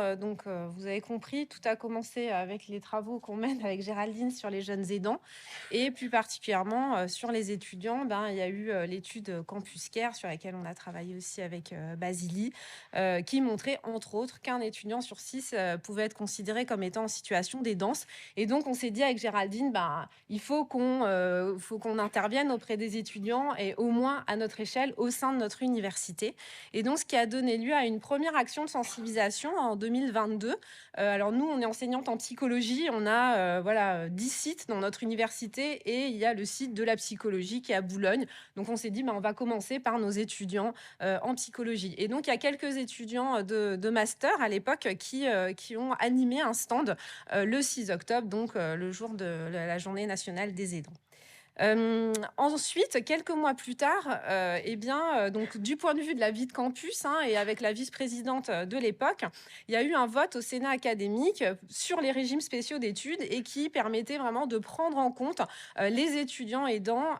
vous avez compris, tout a commencé avec les travaux qu'on mène avec Géraldine sur les jeunes aidants et plus particulièrement sur les étudiants. Il y a eu l'étude Campus Care sur laquelle on a travaillé aussi avec Basili, qui montrait entre autres qu'un étudiant sur 6 pouvait être considéré comme étant en situation d'aidance. Et donc, on s'est dit avec Géraldine, il faut qu'on intervienne auprès des étudiants et au moins à notre échelle au sein de notre université. Et donc, ce qui a donné lieu à une première action de sensibilisation en 2022. Alors nous, on est enseignante en psychologie, on a 10 sites dans notre université et il y a le site de la psychologie qui est à Boulogne. Donc on s'est dit, on va commencer par nos étudiants en psychologie. Et donc il y a quelques étudiants de master à l'époque qui ont animé un stand le 6 octobre, donc le jour de la journée nationale des aidants. Ensuite, quelques mois plus tard, donc, du point de vue de la vie de campus et avec la vice-présidente de l'époque, il y a eu un vote au Sénat académique sur les régimes spéciaux d'études et qui permettait vraiment de prendre en compte les étudiants aidants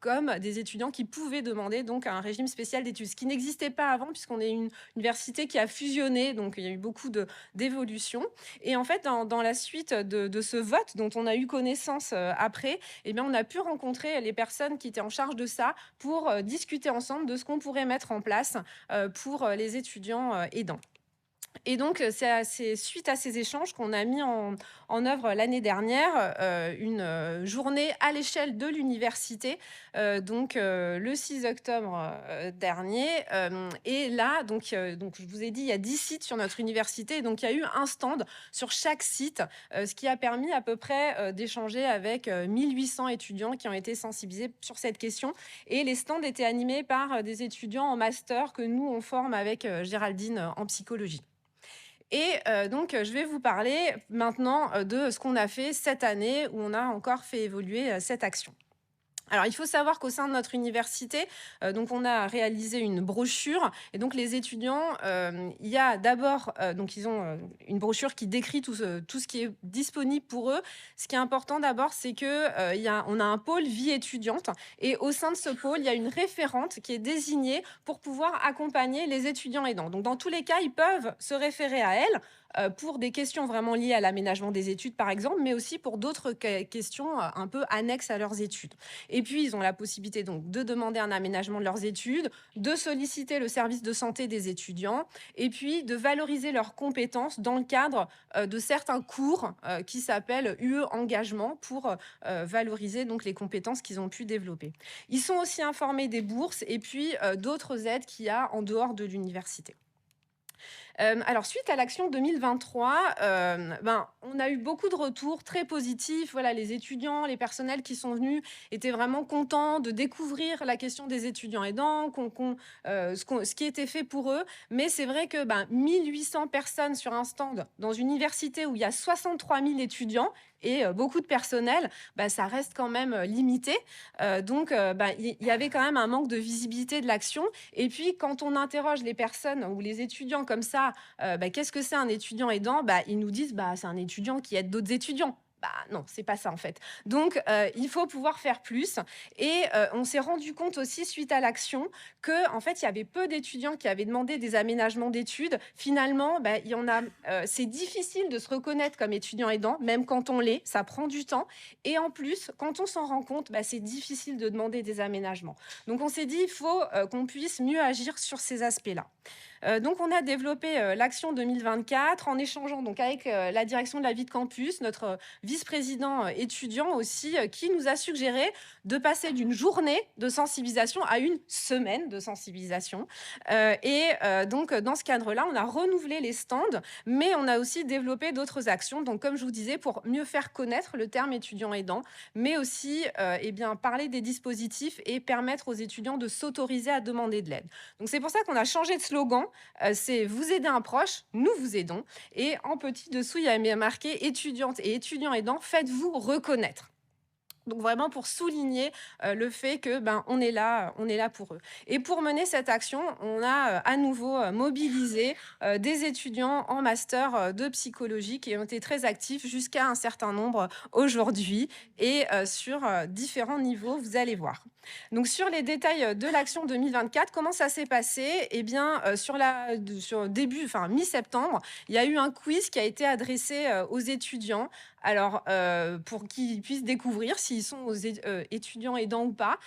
comme des étudiants qui pouvaient demander donc un régime spécial d'études, ce qui n'existait pas avant puisqu'on est une université qui a fusionné, donc il y a eu beaucoup d'évolutions. Et en fait, dans la suite de ce vote dont on a eu connaissance après, on a pu rencontrer les personnes qui étaient en charge de ça pour discuter ensemble de ce qu'on pourrait mettre en place pour les étudiants aidants. Et donc, c'est suite à ces échanges qu'on a mis en œuvre l'année dernière une journée à l'échelle de l'université, le 6 octobre dernier. Et là, je vous ai dit, il y a 10 sites sur notre université. Donc, il y a eu un stand sur chaque site, ce qui a permis à peu près d'échanger avec 1800 étudiants qui ont été sensibilisés sur cette question. Et les stands étaient animés par des étudiants en master que nous, on forme avec Géraldine en psychologie. Et je vais vous parler maintenant de ce qu'on a fait cette année où on a encore fait évoluer cette action. Alors, il faut savoir qu'au sein de notre université, donc on a réalisé une brochure et donc les étudiants, il y a d'abord, donc ils ont une brochure qui décrit tout ce qui est disponible pour eux. Ce qui est important d'abord, c'est que on a un pôle vie étudiante et au sein de ce pôle, il y a une référente qui est désignée pour pouvoir accompagner les étudiants aidants. Donc, dans tous les cas, ils peuvent se référer à elle pour des questions vraiment liées à l'aménagement des études, par exemple, mais aussi pour d'autres questions un peu annexes à leurs études. Et puis, ils ont la possibilité donc de demander un aménagement de leurs études, de solliciter le service de santé des étudiants, et puis de valoriser leurs compétences dans le cadre de certains cours qui s'appellent UE Engagement pour valoriser donc les compétences qu'ils ont pu développer. Ils sont aussi informés des bourses et puis d'autres aides qu'il y a en dehors de l'université. Alors, suite à l'action 2023, on a eu beaucoup de retours très positifs. Voilà, les étudiants, les personnels qui sont venus étaient vraiment contents de découvrir la question des étudiants aidants, ce qui était fait pour eux. Mais c'est vrai que 1800 personnes sur un stand dans une université où il y a 63 000 étudiants et beaucoup de personnel, ça reste quand même limité. Donc, il y avait quand même un manque de visibilité de l'action. Et puis, quand on interroge les personnes ou les étudiants comme ça, qu'est-ce que c'est un étudiant aidant? Ils nous disent, c'est un étudiant qui aide d'autres étudiants. Non, c'est pas ça en fait. Donc, il faut pouvoir faire plus. Et on s'est rendu compte aussi, suite à l'action, que en fait, il y avait peu d'étudiants qui avaient demandé des aménagements d'études. Finalement, il y en a. C'est difficile de se reconnaître comme étudiant aidant, même quand on l'est. Ça prend du temps. Et en plus, quand on s'en rend compte, c'est difficile de demander des aménagements. Donc, on s'est dit, il faut qu'on puisse mieux agir sur ces aspects-là. Donc, on a développé l'action 2024 en échangeant donc avec la direction de la vie de campus, notre vice-président étudiant aussi, qui nous a suggéré de passer d'une journée de sensibilisation à une semaine de sensibilisation. Donc, dans ce cadre-là, on a renouvelé les stands, mais on a aussi développé d'autres actions. Donc, comme je vous disais, pour mieux faire connaître le terme étudiant aidant, mais aussi parler des dispositifs et permettre aux étudiants de s'autoriser à demander de l'aide. Donc, c'est pour ça qu'on a changé de slogan. C'est vous aider un proche, nous vous aidons. Et en petit dessous, il y a marqué étudiantes et étudiants aidants, faites-vous reconnaître. Donc vraiment pour souligner le fait que on est là pour eux. Et pour mener cette action, on a à nouveau mobilisé des étudiants en master de psychologie qui ont été très actifs jusqu'à un certain nombre aujourd'hui et sur différents niveaux, vous allez voir. Donc sur les détails de l'action 2024, comment ça s'est passé? Eh bien, sur mi-septembre, il y a eu un quiz qui a été adressé aux étudiants. Alors, pour qu'ils puissent découvrir s'ils sont étudiants aidants ou pas.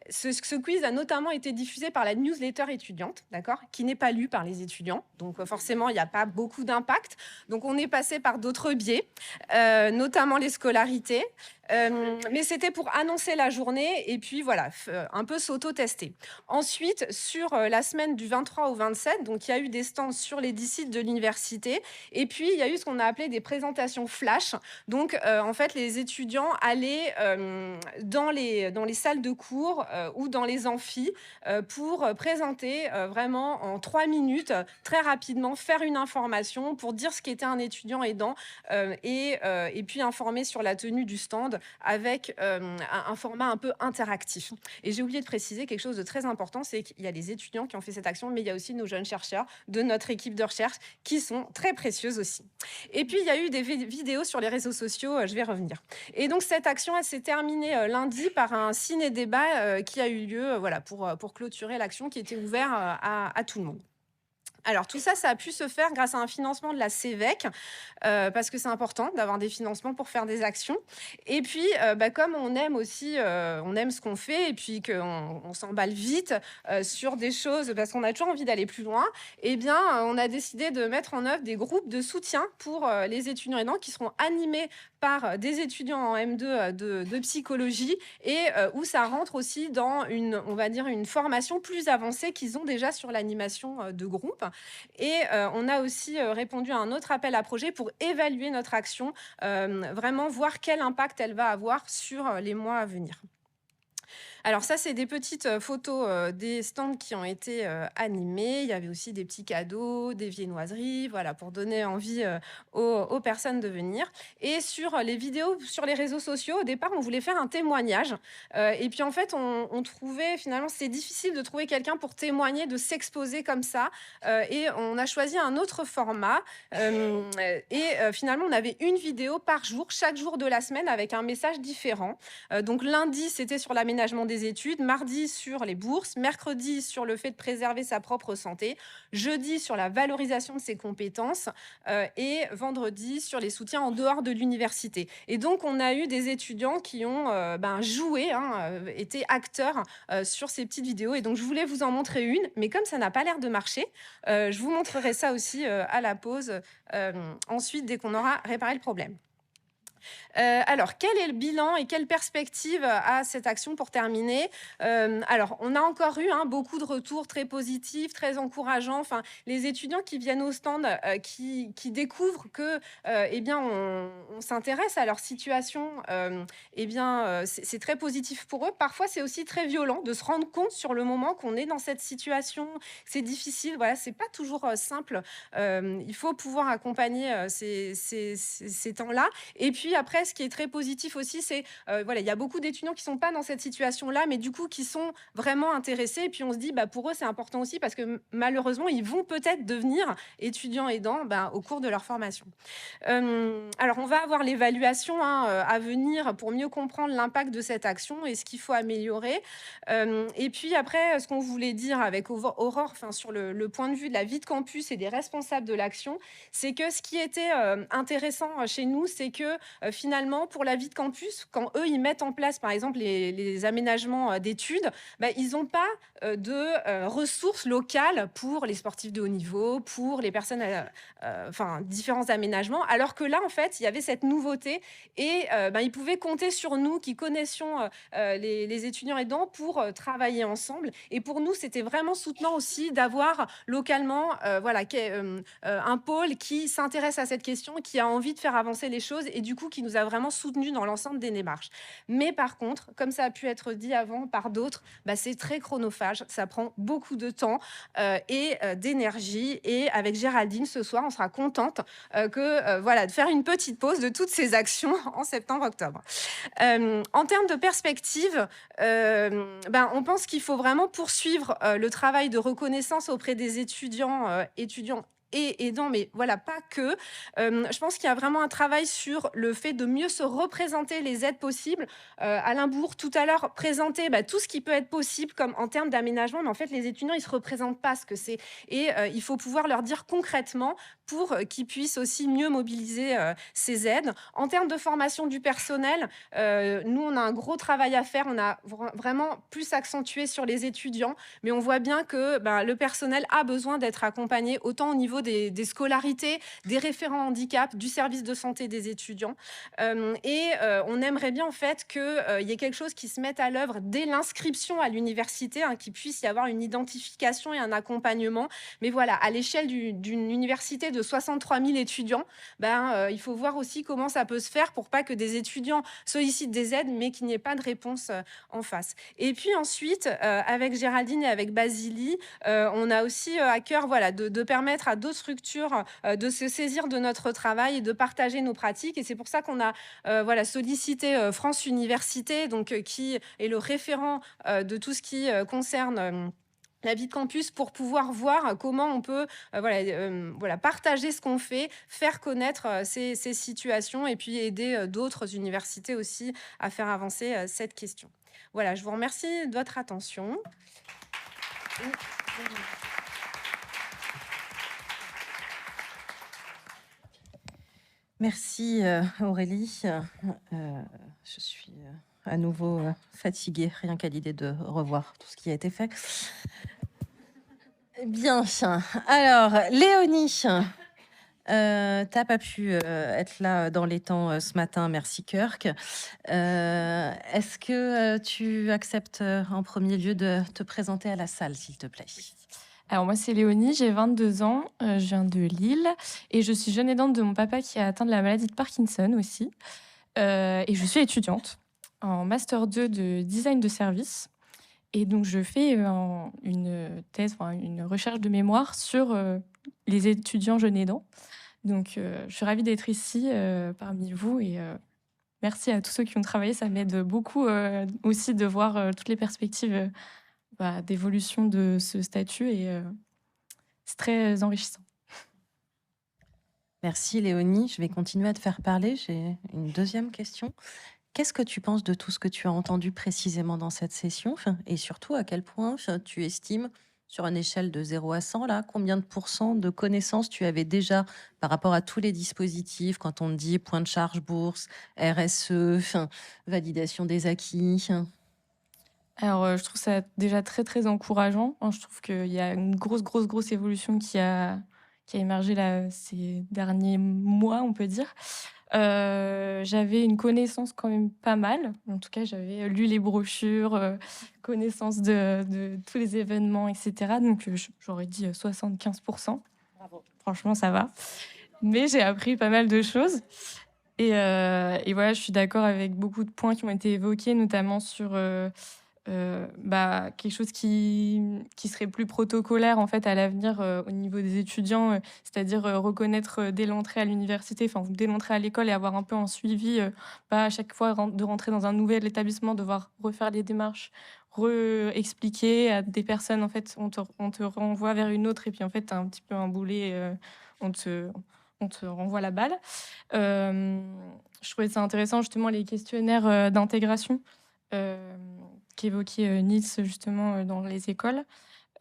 Ce quiz a notamment été diffusé par la newsletter étudiante, d'accord, qui n'est pas lue par les étudiants. Donc, forcément, il n'y a pas beaucoup d'impact. Donc, on est passé par d'autres biais, notamment les scolarités. Mais c'était pour annoncer la journée et puis voilà, un peu s'auto-tester. Ensuite, sur la semaine du 23 au 27, donc il y a eu des stands sur les 10 sites de l'université. Et puis, il y a eu ce qu'on a appelé des présentations flash. Donc, en fait, les étudiants allaient dans les salles de cours ou dans les amphis pour présenter vraiment en 3 minutes, très rapidement, faire une information pour dire ce qu'était un étudiant aidant et puis informer sur la tenue du stand avec un format un peu interactif. Et j'ai oublié de préciser quelque chose de très important, c'est qu'il y a des étudiants qui ont fait cette action, mais il y a aussi nos jeunes chercheurs de notre équipe de recherche qui sont très précieuses aussi. Et puis, il y a eu des vidéos sur les réseaux sociaux, je vais revenir. Et donc, cette action, elle s'est terminée lundi par un ciné-débat qui a eu lieu pour clôturer l'action qui était ouvert à tout le monde. Alors, tout ça, ça a pu se faire grâce à un financement de la CEVEC, parce que c'est important d'avoir des financements pour faire des actions. Et puis, comme on aime aussi, on aime ce qu'on fait, et puis qu'on s'emballe vite sur des choses, parce qu'on a toujours envie d'aller plus loin, eh bien, on a décidé de mettre en œuvre des groupes de soutien pour les étudiants aidants qui seront animés par des étudiants en M2 de psychologie et où ça rentre aussi dans une formation plus avancée qu'ils ont déjà sur l'animation de groupe. Et on a aussi répondu à un autre appel à projet pour évaluer notre action, vraiment voir quel impact elle va avoir sur les mois à venir. Alors ça, c'est des petites photos des stands qui ont été animés. Il y avait aussi des petits cadeaux, des viennoiseries, voilà, pour donner envie aux personnes de venir. Et sur les vidéos, sur les réseaux sociaux, au départ, on voulait faire un témoignage. Et puis en fait, on trouvait finalement, c'est difficile de trouver quelqu'un pour témoigner, de s'exposer comme ça. Et on a choisi un autre format. Finalement, on avait une vidéo par jour, chaque jour de la semaine, avec un message différent. Donc lundi, c'était sur l'aménagement des études, mardi sur les bourses, mercredi sur le fait de préserver sa propre santé, jeudi sur la valorisation de ses compétences et vendredi sur les soutiens en dehors de l'université. Et donc, on a eu des étudiants qui ont joué, été acteurs sur ces petites vidéos. Et donc, je voulais vous en montrer une, mais comme ça n'a pas l'air de marcher, je vous montrerai ça aussi à la pause, ensuite, dès qu'on aura réparé le problème. Alors, quel est le bilan et quelle perspective à cette action pour terminer? Alors, on a encore eu beaucoup de retours très positifs, très encourageants. Enfin, les étudiants qui viennent au stand, qui découvrent que, on s'intéresse à leur situation, c'est très positif pour eux. Parfois, c'est aussi très violent de se rendre compte sur le moment qu'on est dans cette situation. C'est difficile. Voilà, c'est pas toujours simple. Il faut pouvoir accompagner ces temps-là. Et puis après, ce qui est très positif aussi, c'est il y a beaucoup d'étudiants qui sont pas dans cette situation-là, mais du coup qui sont vraiment intéressés. Et puis on se dit, pour eux, c'est important aussi parce que malheureusement, ils vont peut-être devenir étudiants aidants au cours de leur formation. Alors, on va avoir l'évaluation à venir pour mieux comprendre l'impact de cette action et ce qu'il faut améliorer. Et puis après, ce qu'on voulait dire avec Aurore, sur le point de vue de la vie de campus et des responsables de l'action, c'est que ce qui était intéressant chez nous, c'est que finalement, pour la vie de campus, quand eux, ils mettent en place, par exemple, les aménagements d'études, ils n'ont pas de ressources locales pour les sportifs de haut niveau, pour les personnes, différents aménagements, alors que là, en fait, il y avait cette nouveauté et ils pouvaient compter sur nous qui connaissions les étudiants aidants pour travailler ensemble. Et pour nous, c'était vraiment soutenant aussi d'avoir localement un pôle qui s'intéresse à cette question, qui a envie de faire avancer les choses et du coup, qui nous a vraiment soutenus dans l'ensemble des démarches. Mais par contre, comme ça a pu être dit avant par d'autres, c'est très chronophage, ça prend beaucoup de temps et d'énergie. Et avec Géraldine, ce soir, on sera contente de faire une petite pause de toutes ces actions en septembre-octobre. En termes de perspective, on pense qu'il faut vraiment poursuivre le travail de reconnaissance auprès des étudiants et aidants, mais voilà, pas que. Je pense qu'il y a vraiment un travail sur le fait de mieux se représenter les aides possibles. Alain Bourg, tout à l'heure, présentait tout ce qui peut être possible comme en termes d'aménagement, mais en fait, les étudiants, ils ne se représentent pas ce que c'est. Et il faut pouvoir leur dire concrètement pour qu'ils puissent aussi mieux mobiliser ces aides. En termes de formation du personnel, nous, on a un gros travail à faire. On a vraiment plus accentué sur les étudiants, mais on voit bien que le personnel a besoin d'être accompagné autant au niveau des scolarités, des référents handicap, du service de santé des étudiants. On aimerait bien en fait qu'il y ait quelque chose qui se mette à l'œuvre dès l'inscription à l'université, qu'il puisse y avoir une identification et un accompagnement. Mais voilà, à l'échelle d'une université de 63 000 étudiants, il faut voir aussi comment ça peut se faire pour pas que des étudiants sollicitent des aides, mais qu'il n'y ait pas de réponse en face. Et puis ensuite, avec Géraldine et avec Basilie, on a aussi à cœur de permettre à d'autres structures de se saisir de notre travail et de partager nos pratiques. Et c'est pour ça qu'on a sollicité France Université, qui est le référent de tout ce qui concerne la vie de campus, pour pouvoir voir comment on peut partager ce qu'on fait, faire connaître ces situations et puis aider d'autres universités aussi à faire avancer cette question. Voilà, je vous remercie de votre attention. Merci Aurélie. Je suis à nouveau fatiguée, rien qu'à l'idée de revoir tout ce qui a été fait. Bien, alors Léonie, t'as pas pu être là dans les temps ce matin, merci Kirk. Est-ce que tu acceptes en premier lieu de te présenter à la salle, s'il te plaît? Alors moi, c'est Léonie, j'ai 22 ans, je viens de Lille et je suis jeune aidante de mon papa qui a atteint de la maladie de Parkinson aussi. Et je suis étudiante. en master 2 de design de service. Et donc, je fais une thèse, enfin, une recherche de mémoire sur les étudiants jeunes aidants. Donc, je suis ravie d'être ici parmi vous et merci à tous ceux qui ont travaillé. Ça m'aide beaucoup aussi de voir toutes les perspectives d'évolution de ce statut et c'est très enrichissant. Merci Léonie, je vais continuer à te faire parler. J'ai une deuxième question. Qu'est-ce que tu penses de tout ce que tu as entendu précisément dans cette session? Et surtout, à quel point tu estimes, sur une échelle de 0 à 100, là, combien de pourcents de connaissances tu avais déjà par rapport à tous les dispositifs, quand on dit point de charge bourse, RSE, validation des acquis? Alors, je trouve ça déjà très, très encourageant. Je trouve qu'il y a une grosse évolution qui a émergé là, ces derniers mois, on peut dire. J'avais une connaissance quand même pas mal. En tout cas, j'avais lu les brochures, connaissance de tous les événements, etc. Donc, j'aurais dit 75%. Bravo. Franchement, ça va. Mais j'ai appris pas mal de choses. Et voilà, je suis d'accord avec beaucoup de points qui ont été évoqués, notamment sur quelque chose qui serait plus protocolaire en fait à l'avenir au niveau des étudiants, c'est-à-dire reconnaître dès l'entrée à l'université, enfin dès l'entrée à l'école et avoir un peu un suivi, pas à chaque fois de rentrer dans un nouvel établissement, devoir refaire les démarches, expliquer à des personnes en fait, on te renvoie vers une autre et puis en fait t'as un petit peu un boulet, on te renvoie la balle. Je trouvais ça intéressant justement les questionnaires d'intégration. Qu'évoquait Niels justement dans les écoles.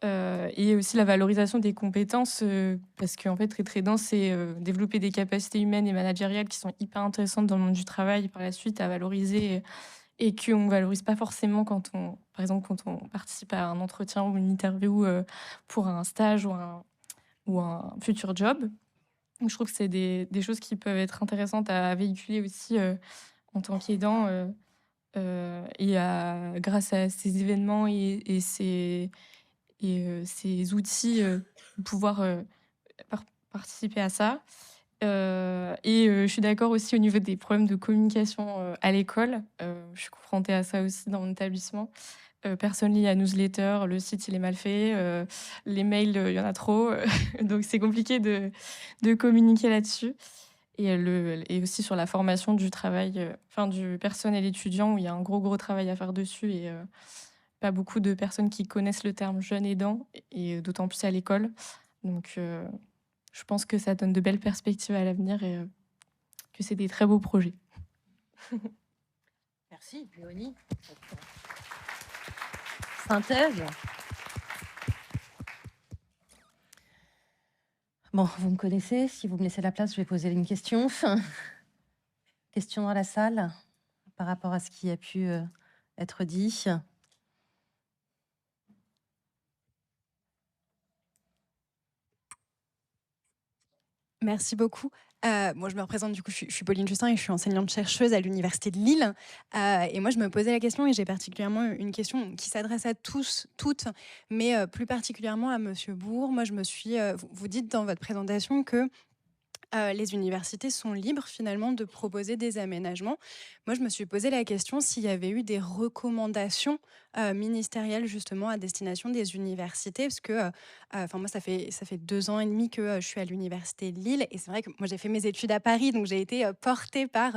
Et aussi la valorisation des compétences, parce qu'en fait, très très dense, c'est développer des capacités humaines et managériales qui sont hyper intéressantes dans le monde du travail par la suite à valoriser et qu'on ne valorise pas forcément par exemple, quand on participe à un entretien ou une interview pour un stage ou un futur job. Donc, je trouve que c'est des choses qui peuvent être intéressantes à véhiculer aussi en tant qu'aidant. Grâce à ces événements et ces outils, pouvoir participer à ça. Je suis d'accord aussi au niveau des problèmes de communication à l'école. Je suis confrontée à ça aussi dans mon établissement. Personne lit la newsletter, le site il est mal fait, les mails il y en a trop, donc c'est compliqué de communiquer là-dessus. Et aussi sur la formation du travail, du personnel étudiant, où il y a un gros travail à faire dessus et pas beaucoup de personnes qui connaissent le terme jeune aidant, et d'autant plus à l'école. Donc, je pense que ça donne de belles perspectives à l'avenir et que c'est des très beaux projets. Merci, Léonie. Synthèse. Bon, vous me connaissez. Si vous me laissez la place, je vais poser une question. Question dans la salle par rapport à ce qui a pu être dit. Merci beaucoup. Moi, je me représente, du coup, je suis Pauline Justin et je suis enseignante-chercheuse à l'Université de Lille. Et moi, je me posais la question, et j'ai particulièrement une question qui s'adresse à tous, toutes, mais plus particulièrement à Monsieur Bourg. Moi, vous dites dans votre présentation que les universités sont libres finalement de proposer des aménagements. Moi, je me suis posé la question s'il y avait eu des recommandations ministérielles justement à destination des universités, parce que moi, ça fait 2 ans et demi que je suis à l'université de Lille, et c'est vrai que moi, j'ai fait mes études à Paris, donc j'ai été portée par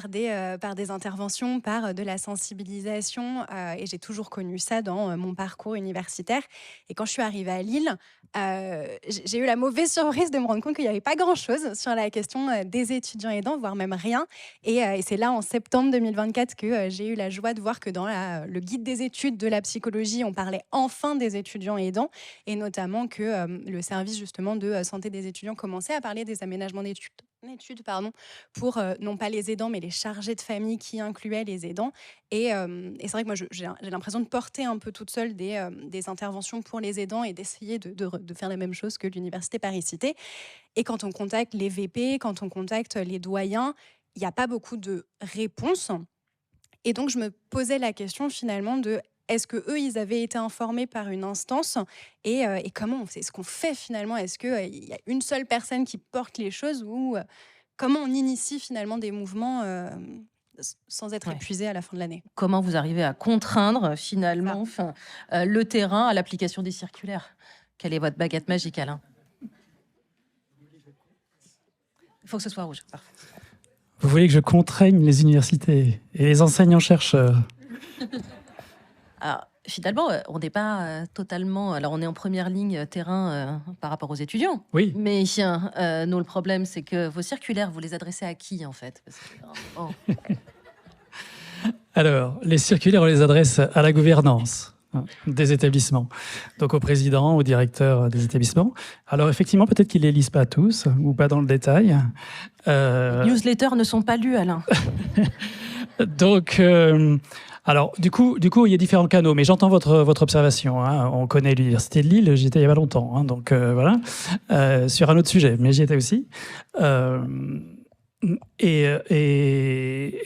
des interventions, par de la sensibilisation, et j'ai toujours connu ça dans mon parcours universitaire. Et quand je suis arrivée à Lille, j'ai eu la mauvaise surprise de me rendre compte qu'il n'y avait pas grand-chose sur la question des étudiants aidants, voire même rien. Et c'est là, en septembre 2024, que j'ai eu la joie de voir que dans le guide des études de la psychologie, on parlait enfin des étudiants aidants, et notamment que le service justement de santé des étudiants commençait à parler des aménagements d'études pour non pas les aidants, mais les chargés de famille qui incluaient les aidants. Et c'est vrai que moi, j'ai l'impression de porter un peu toute seule des interventions pour les aidants et d'essayer de faire la même chose que l'Université Paris-Cité. Et quand on contacte les VP, quand on contacte les doyens, il n'y a pas beaucoup de réponses. Et donc, je me posais la question finalement de est-ce que eux, ils avaient été informés par une instance, et comment c'est ce qu'on fait finalement? Est-ce qu'il y a une seule personne qui porte les choses, ou comment on initie finalement des mouvements sans être Ouais. épuisé à la fin de l'année. Comment vous arrivez à contraindre finalement le terrain à l'application des circulaires? Quelle est votre baguette magique, Alain? Il faut que ce soit rouge. Parfait. Vous voulez que je contraigne les universités et les enseignants-chercheurs? Alors, finalement, on n'est pas totalement. Alors, on est en première ligne terrain par rapport aux étudiants. Oui. Mais nous, le problème, c'est que vos circulaires, vous les adressez à qui, en fait? Parce que, oh. Alors, les circulaires, on les adresse à la gouvernance des établissements, donc au président, au directeur des établissements. Alors, effectivement, peut-être qu'ils ne les lisent pas tous, ou pas dans le détail. Les newsletters ne sont pas lus, Alain. Donc, alors, du coup, il y a différents canaux, mais j'entends votre observation. Hein. On connaît l'Université de Lille, j'y étais il n'y a pas longtemps. Hein, donc, voilà. Sur un autre sujet, mais j'y étais aussi. Et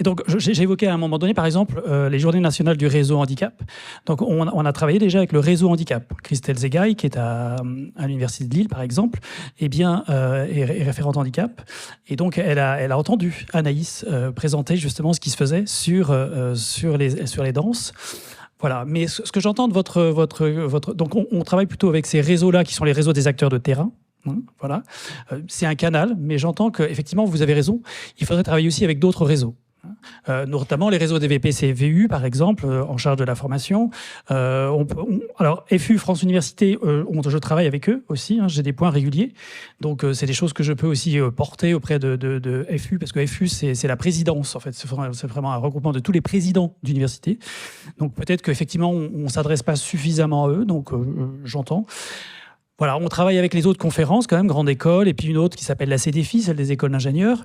donc, j'ai évoqué à un moment donné, par exemple, les Journées nationales du réseau handicap. Donc, on a travaillé déjà avec le réseau handicap. Christelle Zegaï, qui est à l'Université de Lille, par exemple, est référente handicap. Et donc, elle a entendu Anaïs présenter justement ce qui se faisait sur les danses. Voilà. Mais ce que j'entends de votre... Donc, on travaille plutôt avec ces réseaux-là, qui sont les réseaux des acteurs de terrain. Voilà, c'est un canal, mais j'entends qu'effectivement, vous avez raison, il faudrait travailler aussi avec d'autres réseaux. Notamment les réseaux des VPC-VU, par exemple, en charge de la formation. Alors, FU, France Université, je travaille avec eux aussi, hein, j'ai des points réguliers. Donc, c'est des choses que je peux aussi porter auprès de FU, parce que FU, c'est la présidence, en fait. C'est vraiment un regroupement de tous les présidents d'université. Donc, peut-être qu'effectivement, on ne s'adresse pas suffisamment à eux, donc j'entends. Voilà, on travaille avec les autres conférences, quand même, Grande École, et puis une autre qui s'appelle la CDFI, celle des écoles d'ingénieurs.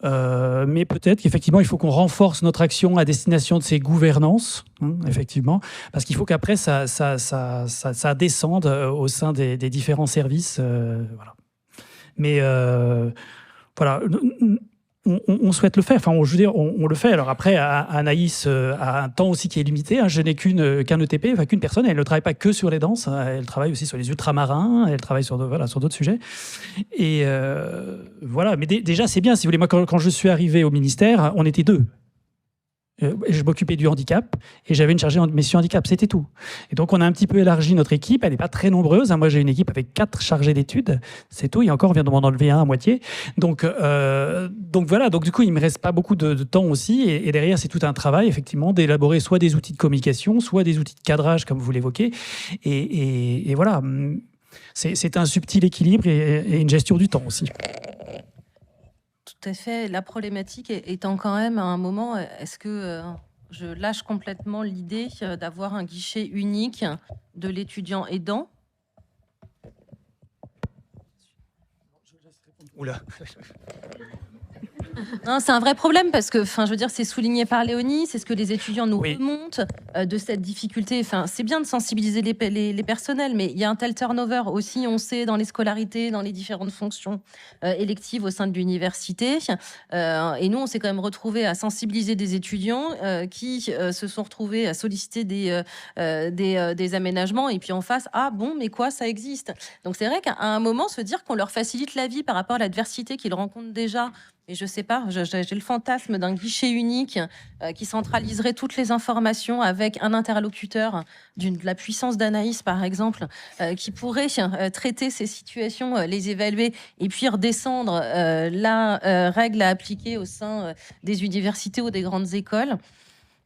Mais peut-être qu'effectivement, il faut qu'on renforce notre action à destination de ces gouvernances, hein, effectivement, parce qu'il faut qu'après, ça descende au sein des différents services. Voilà. Mais voilà... On souhaite le faire, enfin, je veux dire, on le fait. Alors après, Anaïs a un temps aussi qui est limité. Hein. Je n'ai qu'un ETP, enfin qu'une personne. Elle ne travaille pas que sur les danses. Elle travaille aussi sur les ultramarins. Elle travaille sur d'autres sujets. Et voilà. Mais déjà, c'est bien. Si vous voulez, moi, quand je suis arrivé au ministère, on était 2. Je m'occupais du handicap et j'avais une chargée de mission handicap, c'était tout. Et donc on a un petit peu élargi notre équipe, elle n'est pas très nombreuse. Hein. Moi j'ai une équipe avec 4 chargés d'études, c'est tout. Et encore, on vient de m'en enlever un à moitié. Donc voilà, donc du coup il ne me reste pas beaucoup de temps aussi. Et derrière c'est tout un travail effectivement d'élaborer soit des outils de communication, soit des outils de cadrage comme vous l'évoquez. Et voilà, c'est un subtil équilibre et une gestion du temps aussi. Tout à fait. La problématique étant quand même à un moment, est-ce que je lâche complètement l'idée d'avoir un guichet unique de l'étudiant aidant? Oula. Non, c'est un vrai problème parce que, je veux dire, c'est souligné par Léonie, c'est ce que les étudiants nous Oui. remontent de cette difficulté. Enfin, c'est bien de sensibiliser les personnels, mais il y a un tel turnover aussi, on sait, dans les scolarités, dans les différentes fonctions électives au sein de l'université. Et nous, on s'est quand même retrouvés à sensibiliser des étudiants qui se sont retrouvés à solliciter des aménagements et puis en face, ah bon, mais quoi, ça existe. Donc c'est vrai qu'à un moment, se dire qu'on leur facilite la vie par rapport à l'adversité qu'ils rencontrent déjà. Et je sais pas, j'ai le fantasme d'un guichet unique qui centraliserait toutes les informations avec un interlocuteur de la puissance d'Anaïs, par exemple, qui pourrait traiter ces situations, les évaluer et puis redescendre la règle à appliquer au sein des universités ou des grandes écoles.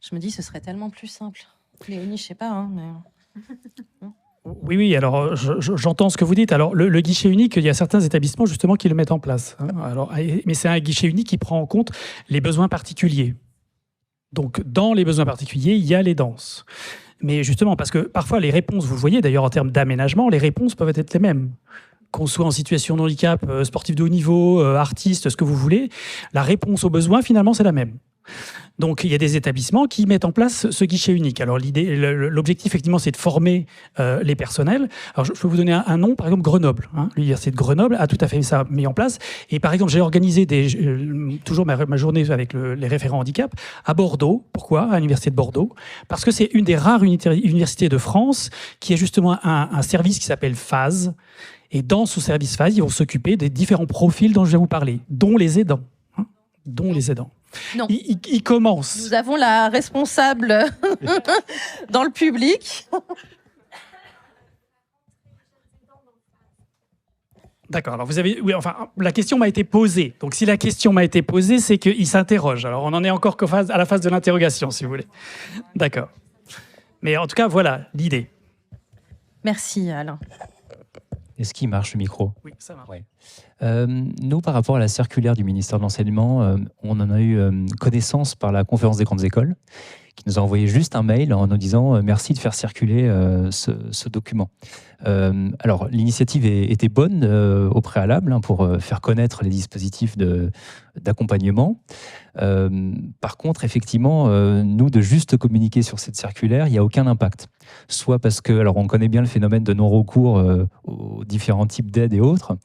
Je me dis, ce serait tellement plus simple. Léonie, je sais pas, hein, mais... Oui, alors j'entends ce que vous dites. Alors le guichet unique, il y a certains établissements justement qui le mettent en place. Hein. Alors, mais c'est un guichet unique qui prend en compte les besoins particuliers. Donc dans les besoins particuliers, il y a les danses. Mais justement, parce que parfois les réponses, vous le voyez d'ailleurs en termes d'aménagement, les réponses peuvent être les mêmes. Qu'on soit en situation de handicap, sportif de haut niveau, artiste, ce que vous voulez, la réponse aux besoins finalement c'est la même. Donc, il y a des établissements qui mettent en place ce guichet unique. Alors, l'objectif, effectivement, c'est de former les personnels. Alors, je peux vous donner un nom, par exemple, Grenoble. Hein. L'Université de Grenoble a tout à fait ça mis en place. Et par exemple, j'ai organisé toujours ma journée avec les référents handicap à Bordeaux. Pourquoi ? À l'Université de Bordeaux. Parce que c'est une des rares universités de France qui a justement un service qui s'appelle FASE. Et dans ce service FASE, ils vont s'occuper des différents profils dont je vais vous parler, dont les aidants. Dont les aidants. Non. Il commence. Nous avons la responsable dans le public. D'accord. Alors vous avez, oui, enfin, la question m'a été posée. Donc si la question m'a été posée, c'est qu'il s'interroge. Alors on en est encore à la phase de l'interrogation, si vous voulez. D'accord. Mais en tout cas, voilà l'idée. Merci Alain. Est-ce qu'il marche le micro? Oui, ça marche. Ouais. Nous, par rapport à la circulaire du ministère de l'Enseignement, on en a eu connaissance par la conférence des grandes écoles, qui nous a envoyé juste un mail en nous disant merci de faire circuler ce document. Alors, l'initiative était bonne au préalable pour faire connaître les dispositifs d'accompagnement. Par contre, effectivement, nous, de juste communiquer sur cette circulaire, il n'y a aucun impact. Soit parce que, alors on connaît bien le phénomène de non-recours aux différents types d'aides et autres,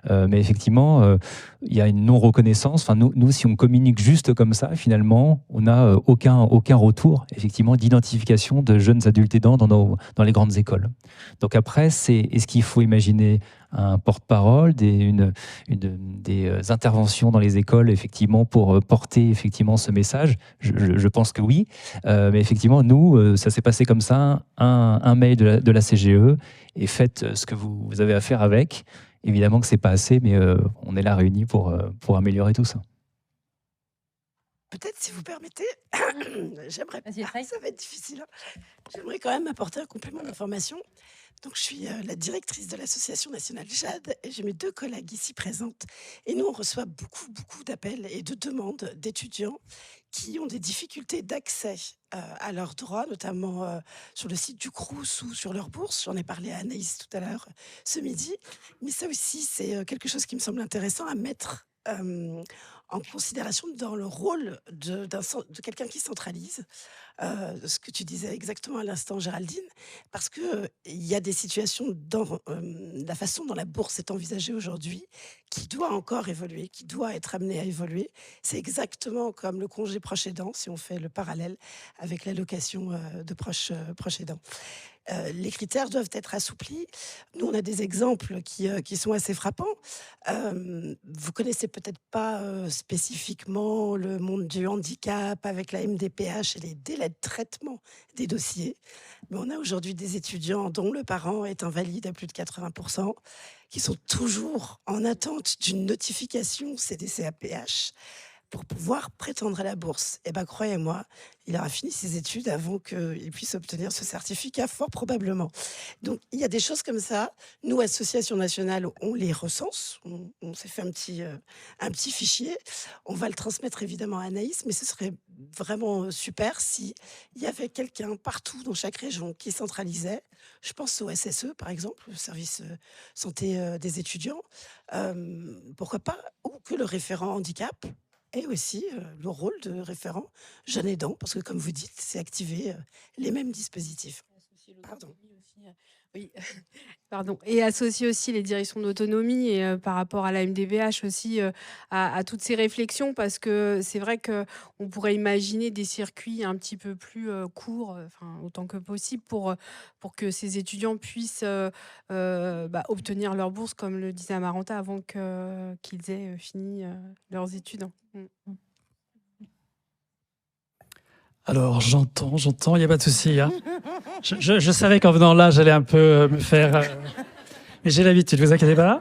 mais effectivement, il y a une non-reconnaissance. Enfin, nous, si on communique juste comme ça, finalement, on n'a aucun retour, effectivement, d'identification de jeunes adultes aidants dans les grandes écoles. Donc après, est-ce qu'il faut imaginer un porte-parole, des interventions dans les écoles, effectivement, pour porter effectivement ce message? Je pense que oui. Mais effectivement, nous, ça s'est passé comme ça, un mail de la CGE, et faites ce que vous avez à faire avec. Évidemment que c'est pas assez, mais on est là réunis pour améliorer tout ça. Peut-être, si vous permettez, j'aimerais... Vas-y, essaye. Ça va être difficile. J'aimerais quand même apporter un complément d'information. Donc, je suis la directrice de l'association nationale JAD et j'ai mes 2 collègues ici présentes. Et nous, on reçoit beaucoup d'appels et de demandes d'étudiants qui ont des difficultés d'accès à leurs droits, notamment sur le site du Crous ou sur leur bourse. J'en ai parlé à Anaïs tout à l'heure, ce midi. Mais ça aussi, c'est quelque chose qui me semble intéressant à mettre en considération dans le rôle de quelqu'un qui centralise, ce que tu disais exactement à l'instant, Géraldine, parce qu'il y a des situations dans la façon dont la bourse est envisagée aujourd'hui qui doit encore évoluer, qui doit être amenée à évoluer. C'est exactement comme le congé proche aidant, si on fait le parallèle avec l'allocation de proche aidant. Les critères doivent être assouplis. Nous, on a des exemples qui sont assez frappants. Vous connaissez peut-être pas spécifiquement le monde du handicap avec la MDPH et les délais de traitement des dossiers. Mais on a aujourd'hui des étudiants dont le parent est invalide à plus de 80%, qui sont toujours en attente d'une notification CDCAPH pour pouvoir prétendre à la bourse. Et bien, croyez-moi, il aura fini ses études avant qu'il puisse obtenir ce certificat, fort probablement. Donc, il y a des choses comme ça. Nous, Association nationale, on les recense. On s'est fait un petit fichier. On va le transmettre évidemment à Anaïs, mais ce serait vraiment super s'il y avait quelqu'un partout dans chaque région qui centralisait. Je pense au SSE, par exemple, le service santé des étudiants. Pourquoi pas? Ou que le référent handicap et aussi le rôle de référent jeune aidant, parce que comme vous dites, c'est activer les mêmes dispositifs. Pardon. Oui, pardon. Et associer aussi les directions d'autonomie et par rapport à la MDVH aussi à toutes ces réflexions, parce que c'est vrai qu'on pourrait imaginer des circuits un petit peu plus courts, autant que possible, pour que ces étudiants puissent obtenir leur bourse, comme le disait Amaranta, avant qu'ils aient fini leurs études. Alors, j'entends, il n'y a pas de souci. Hein. Je savais qu'en venant là, j'allais un peu me faire... mais j'ai l'habitude, ne vous inquiétez pas.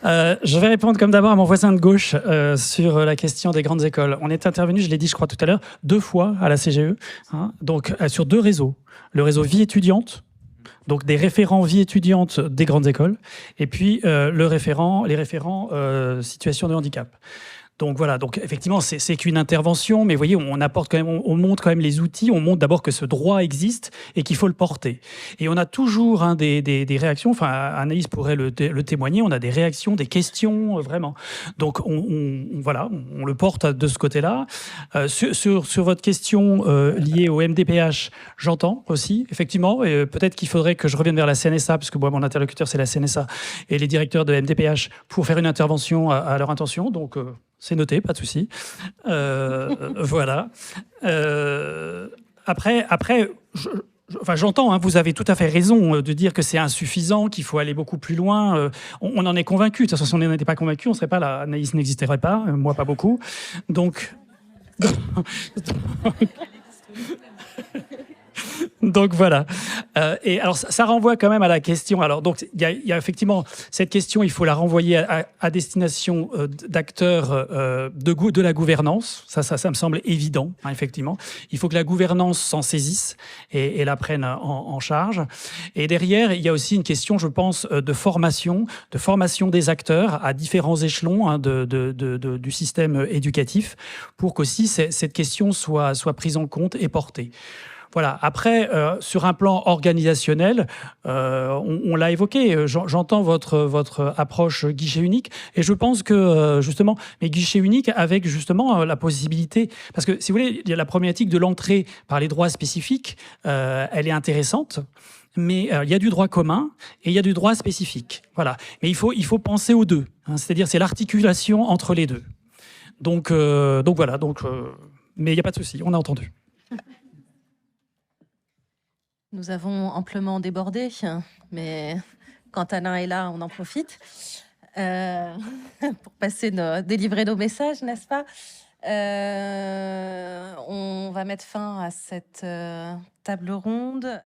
Je vais répondre comme d'abord à mon voisin de gauche sur la question des grandes écoles. On est intervenu, je l'ai dit, je crois, tout à l'heure, 2 fois à la CGE, hein, donc sur 2 réseaux. Le réseau vie étudiante, donc des référents vie étudiante des grandes écoles, et puis les référents situation de handicap. Donc voilà, donc effectivement, c'est qu'une intervention, mais vous voyez, on apporte quand même, on montre quand même les outils, on montre d'abord que ce droit existe et qu'il faut le porter. Et on a toujours des réactions, enfin Anaïs pourrait le témoigner, on a des réactions, des questions, vraiment. Donc voilà, on le porte de ce côté-là. Sur votre question liée au MDPH, j'entends aussi, effectivement, et peut-être qu'il faudrait que je revienne vers la CNSA, parce que moi, mon interlocuteur, c'est la CNSA, et les directeurs de MDPH, pour faire une intervention à leur intention, donc... c'est noté, pas de souci. Voilà. Après, j'entends, hein, vous avez tout à fait raison de dire que c'est insuffisant, qu'il faut aller beaucoup plus loin. On en est convaincu. De toute façon, si on n'en était pas convaincu, on ne serait pas là. Anaïs n'existerait pas, moi pas beaucoup. Donc, Donc voilà. Et alors ça renvoie quand même à la question. Alors donc il y a effectivement cette question, il faut la renvoyer à destination d'acteurs de la gouvernance. Ça me semble évident, hein, effectivement. Il faut que la gouvernance s'en saisisse et la prenne en charge. Et derrière, il y a aussi une question, je pense, de formation des acteurs à différents échelons, hein, du système éducatif, pour qu'aussi cette question soit prise en compte et portée. Voilà. Après, sur un plan organisationnel, on l'a évoqué. J'entends votre approche guichet unique, et je pense que justement, mais guichet unique avec justement la possibilité, parce que si vous voulez, il y a la problématique de l'entrée par les droits spécifiques, elle est intéressante. Mais il y a du droit commun et il y a du droit spécifique. Voilà. Mais il faut penser aux deux, hein, c'est-à-dire c'est l'articulation entre les deux. Donc voilà. Mais il n'y a pas de souci, on a entendu. Nous avons amplement débordé, mais quand Alain est là, on en profite pour délivrer nos messages, n'est-ce pas? On va mettre fin à cette table ronde.